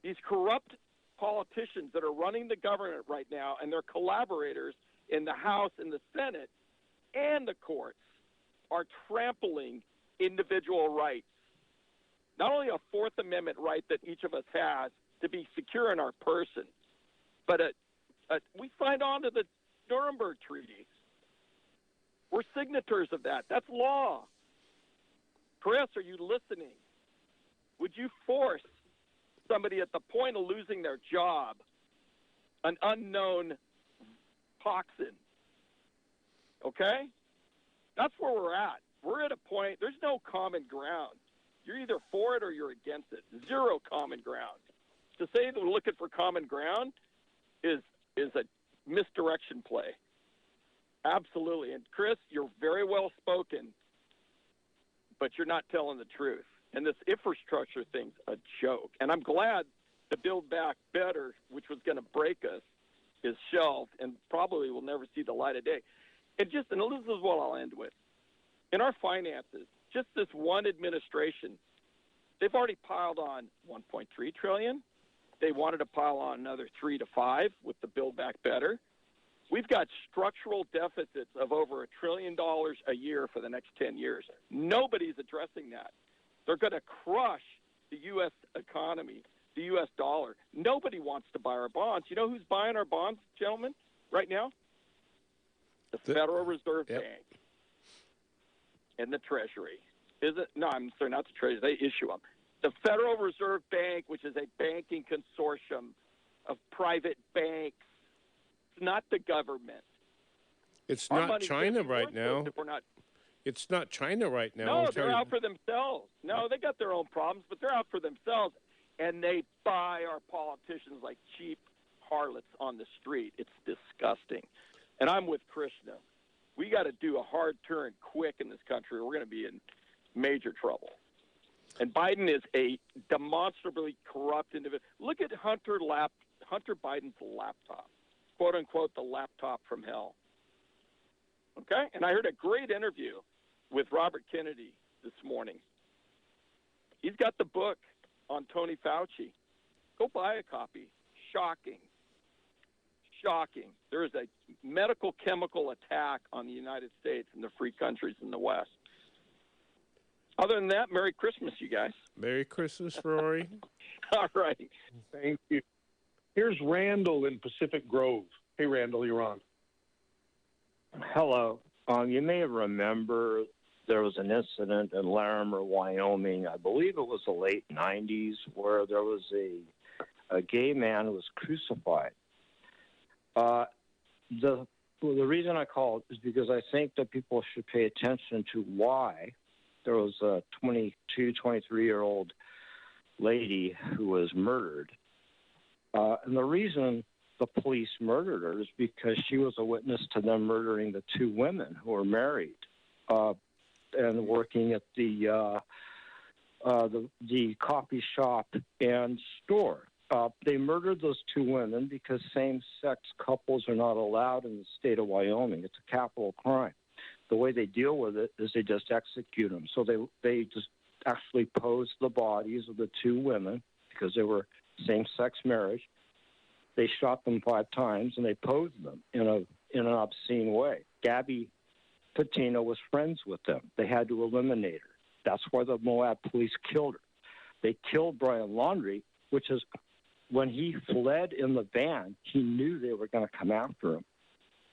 these corrupt politicians that are running the government right now and their collaborators in the House and the Senate and the courts are trampling individual rights. Not only a Fourth Amendment right that each of us has to be secure in our person, but we signed on to the Nuremberg Treaty. We're signatories of that. That's law. Chris, are you listening? Would you force somebody at the point of losing their job, an unknown toxin? Okay? That's where we're at. We're at a point, there's no common ground. You're either for it or you're against it. Zero common ground. To say that we're looking for common ground is a misdirection play. Absolutely. And Chris, you're very well spoken, but you're not telling the truth. And this infrastructure thing's a joke. And I'm glad the Build Back Better, which was going to break us, is shelved and probably will never see the light of day. And this is what I'll end with. In our finances, just this one administration, they've already piled on $1.3 trillion. They wanted to pile on another 3 to 5 with the Build Back Better. We've got structural deficits of over $1 trillion a year for the next 10 years. Nobody's addressing that. They're going to crush the U.S. economy, the U.S. dollar. Nobody wants to buy our bonds. You know who's buying our bonds, gentlemen, right now? The Federal Reserve Bank and the Treasury. No, I'm sorry, not the Treasury. They issue them. The Federal Reserve Bank, which is a banking consortium of private banks. It's not the government. It's not China right now. It's not China right now. No, they're out for themselves. No, they got their own problems, but they're out for themselves. And they buy our politicians like cheap harlots on the street. It's disgusting. And I'm with Krishna. We got to do a hard turn quick in this country. We're going to be in major trouble. And Biden is a demonstrably corrupt individual. Look at Hunter Biden's laptop, quote unquote, the laptop from hell. Okay? And I heard a great interview with Robert Kennedy this morning. He's got the book on Tony Fauci. Go buy a copy. Shocking. Shocking. There is a medical chemical attack on the United States and the free countries in the West. Other than that, Merry Christmas, you guys. Merry Christmas, Rory. All right. Thank you. Here's Randall in Pacific Grove. Hey, Randall, you're on. Hello. You may remember there was an incident in Larimer, Wyoming. I believe it was the late 90s, where there was a gay man who was crucified. The reason I called is because I think that people should pay attention to why there was a 22, 23-year-old lady who was murdered. And the reason the police murdered her is because she was a witness to them murdering the two women who were married and working at the coffee shop and store. They murdered those two women because same-sex couples are not allowed in the state of Wyoming. It's a capital crime. The way they deal with it is they just execute them. So they just actually posed the bodies of the two women because they were same-sex marriage. They shot them 5 times, and they posed them in an obscene way. Gabby Patino was friends with them. They had to eliminate her. That's why the Moab police killed her. They killed Brian Laundrie, which is when he fled in the van, he knew they were going to come after him.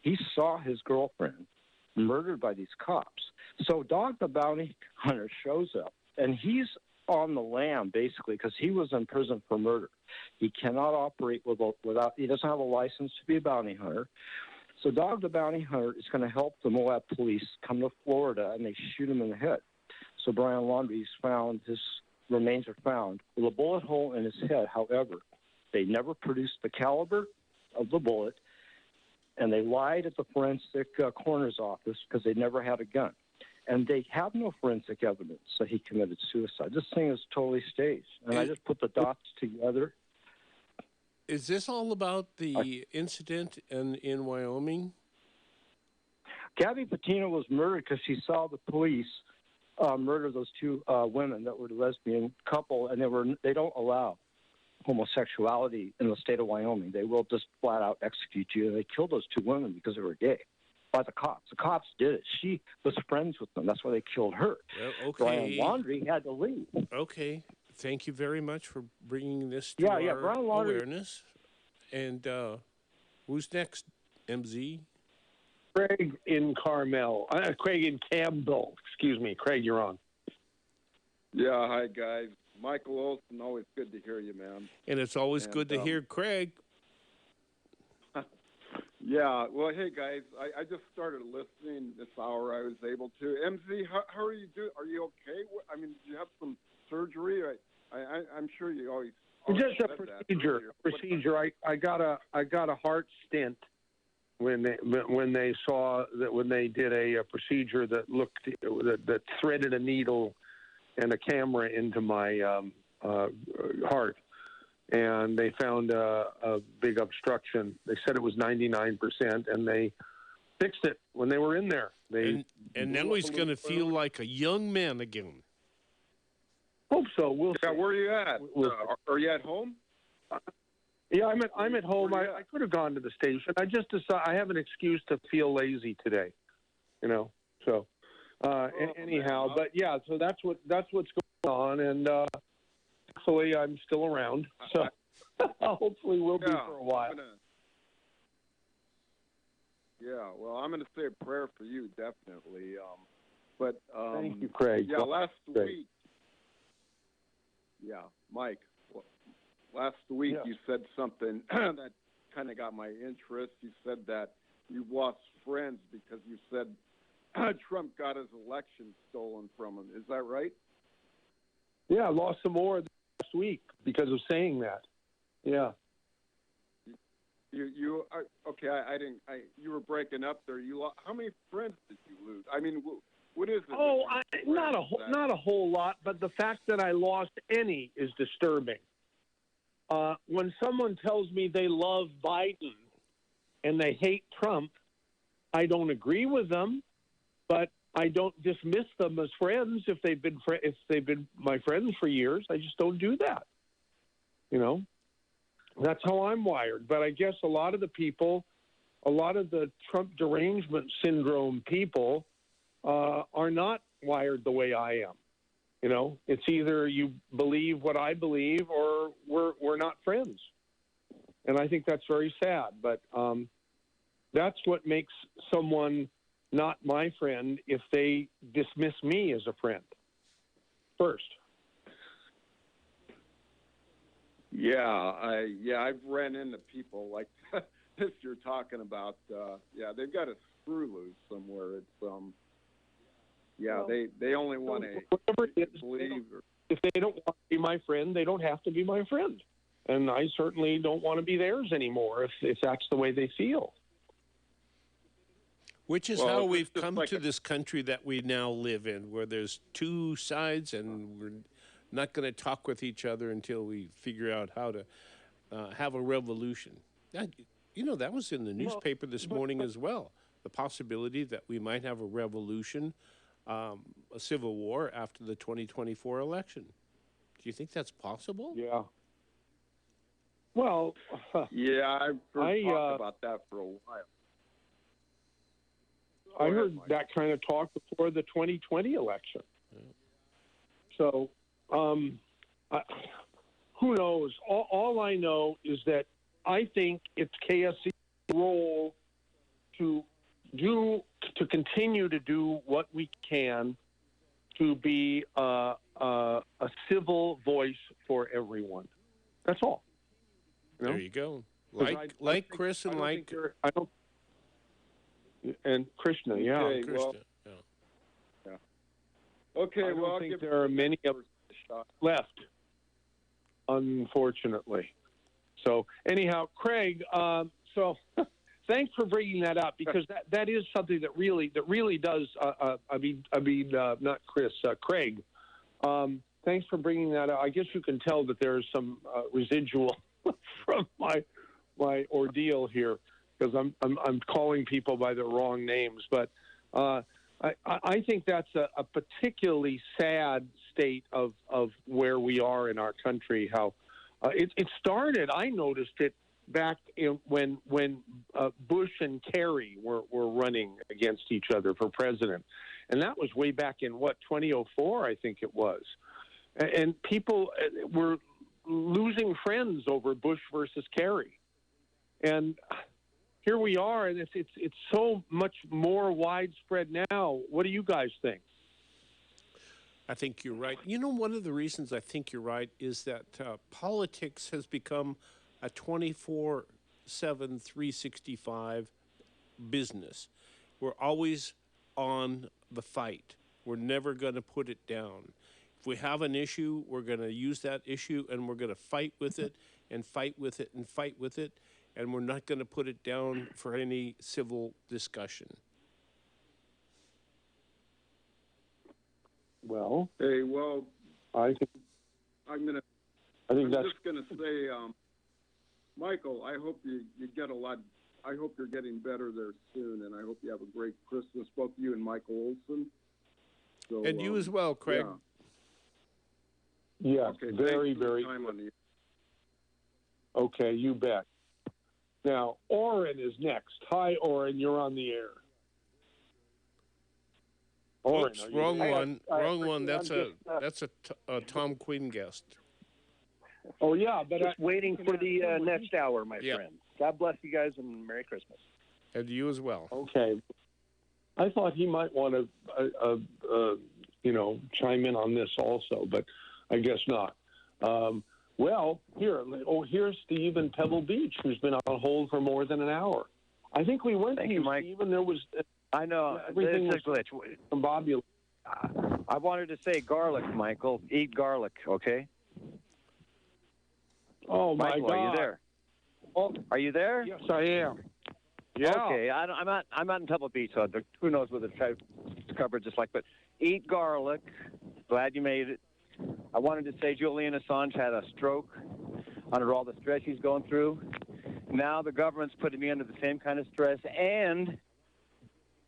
He saw his girlfriend murdered by these cops. So Dog the Bounty Hunter shows up, and he's on the lam, basically, because he was in prison for murder. He cannot operate without, he doesn't have a license to be a bounty hunter. So Dog the Bounty Hunter is going to help the Moab police come to Florida, and they shoot him in the head. So Brian Laundrie's found his remains are found with a bullet hole in his head. However, they never produced the caliber of the bullet, and they lied at the forensic coroner's office because they never had a gun. And they have no forensic evidence that he committed suicide. This thing is totally staged. And I just put the dots together. Is this all about the incident in Wyoming? Gabby Patina was murdered because she saw the police murder those two women that were the lesbian couple, and they don't allow homosexuality in the state of Wyoming. They will just flat out execute you. And they killed those two women because they were gay by the cops. The cops did it. She was friends with them. That's why they killed her. Well, okay. Brian Laundrie had to leave. Okay. Thank you very much for bringing this to our Brian Laundrie awareness. And who's next, MZ? Craig in Carmel. Craig in Campbell. Excuse me. Craig, you're on. Yeah, hi, guys. Michael Olson, always good to hear you, man. And it's always good to hear Craig. Yeah, well, hey, guys, I just started listening this hour. I was able to. MZ, how are you doing? Are you okay? I mean, did you have some surgery? I'm sure you always just a procedure. I got a heart stent when they saw that when they did a procedure that threaded a needle and a camera into my heart, and they found a big obstruction. They said it was 99%, and they fixed it when they were in there. And now he's going to feel like a young man again. Hope so. We'll see. Where are you at? Are you at home? Yeah, I'm at home. I could have gone to the station. I just decided I have an excuse to feel lazy today. So anyhow, but yeah, so that's what's going on, and hopefully I'm still around. So hopefully we'll be for a while. Well, I'm going to say a prayer for you, definitely. But thank you, Craig. Yeah, last week. Yeah, Mike. Last week you said something that kind of got my interest. You said that you've lost friends because you said Trump got his election stolen from him. Is that right? Yeah, I lost some more last week because of saying that. Yeah. You okay? I didn't. You were breaking up there. How many friends did you lose? I mean, what is it? Oh, not a whole lot, but the fact that I lost any is disturbing. When someone tells me they love Biden and they hate Trump, I don't agree with them, but I don't dismiss them as friends if they've been my friends for years. I just don't do that. That's how I'm wired. But I guess a lot of the Trump derangement syndrome people are not wired the way I am. It's either you believe what I believe or we're not friends. And I think that's very sad. But that's what makes someone not my friend if they dismiss me as a friend first. Yeah, I've ran into people like this you're talking about. They've got a screw loose somewhere. It's they only want to believe. If they don't want to be my friend, they don't have to be my friend. And I certainly don't want to be theirs anymore if that's the way they feel. Which is how we've come to this country that we now live in, where there's two sides and we're not going to talk with each other until we figure out how to have a revolution. That was in the newspaper this morning as well, the possibility that we might have a revolution, a civil war after the 2024 election. Do you think that's possible? Yeah. Well, I've heard talk about that for a while. I heard that kind of talk before the 2020 election. Yeah. So, who knows? All I know is that I think it's KSCO's role to continue to do what we can to be a civil voice for everyone. That's all. There you go. Like Chris and like and Krishna, yeah. Okay, Okay, I don't think there are many of left, unfortunately. So anyhow, Craig, so thanks for bringing that up, because that is something that really does. Not Chris, Craig. Thanks for bringing that up. I guess you can tell that there's some residual from my ordeal here, because I'm calling people by their wrong names. But I think that's a particularly sad state of where we are in our country. How it started, I noticed it back when Bush and Kerry were running against each other for president, and that was way back in 2004, I think it was, and people were losing friends over Bush versus Kerry, and here we are, and it's so much more widespread now. What do you guys think? I think you're right. You know, one of the reasons I think you're right is that politics has become a 24/7, 365 business. We're always on the fight. We're never going to put it down. If we have an issue, we're going to use that issue, and we're going to fight with it and fight with it and fight with it, and we're not going to put it down for any civil discussion. Well, I think I'm just going to say, Michael, I hope you get a lot. I hope you're getting better there soon, and I hope you have a great Christmas, both you and Michael Olson. So, and you as well, Craig. Yeah, okay, very. Time on the... Okay, you bet. Now, Orrin is next. Hi, Orrin, you're on the air. Orrin, oops, wrong one. That's a Tom Quinn guest. Oh yeah, but just waiting for the next hour, my friend. God bless you guys and Merry Christmas. And you as well. Okay. I thought he might want to, chime in on this also, but I guess not. Well, here's Steve in Pebble Beach, who's been on hold for more than an hour. I think we went to you, Mike. Steve, and there was. I know. Everything was a glitch. Combobulated. I wanted to say garlic, Michael. Eat garlic, okay? Oh, my Michael, God. Are you there? Oh, are you there? Yes, I am. Yeah. Okay, I'm not in Pebble Beach, so who knows what the coverage is like. But eat garlic. Glad you made it. I wanted to say Julian Assange had a stroke under all the stress he's going through. Now the government's putting me under the same kind of stress, and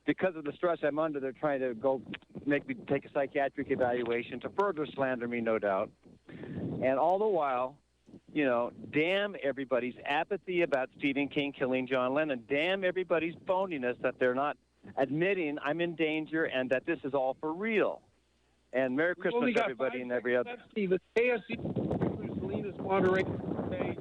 because of the stress I'm under, they're trying to make me take a psychiatric evaluation to further slander me, no doubt. And all the while, damn everybody's apathy about Stephen King killing John Lennon. Damn everybody's phoniness that they're not admitting I'm in danger and that this is all for real. And Merry Christmas, everybody, and every other. Steve, KSCO, Selena's moderator today.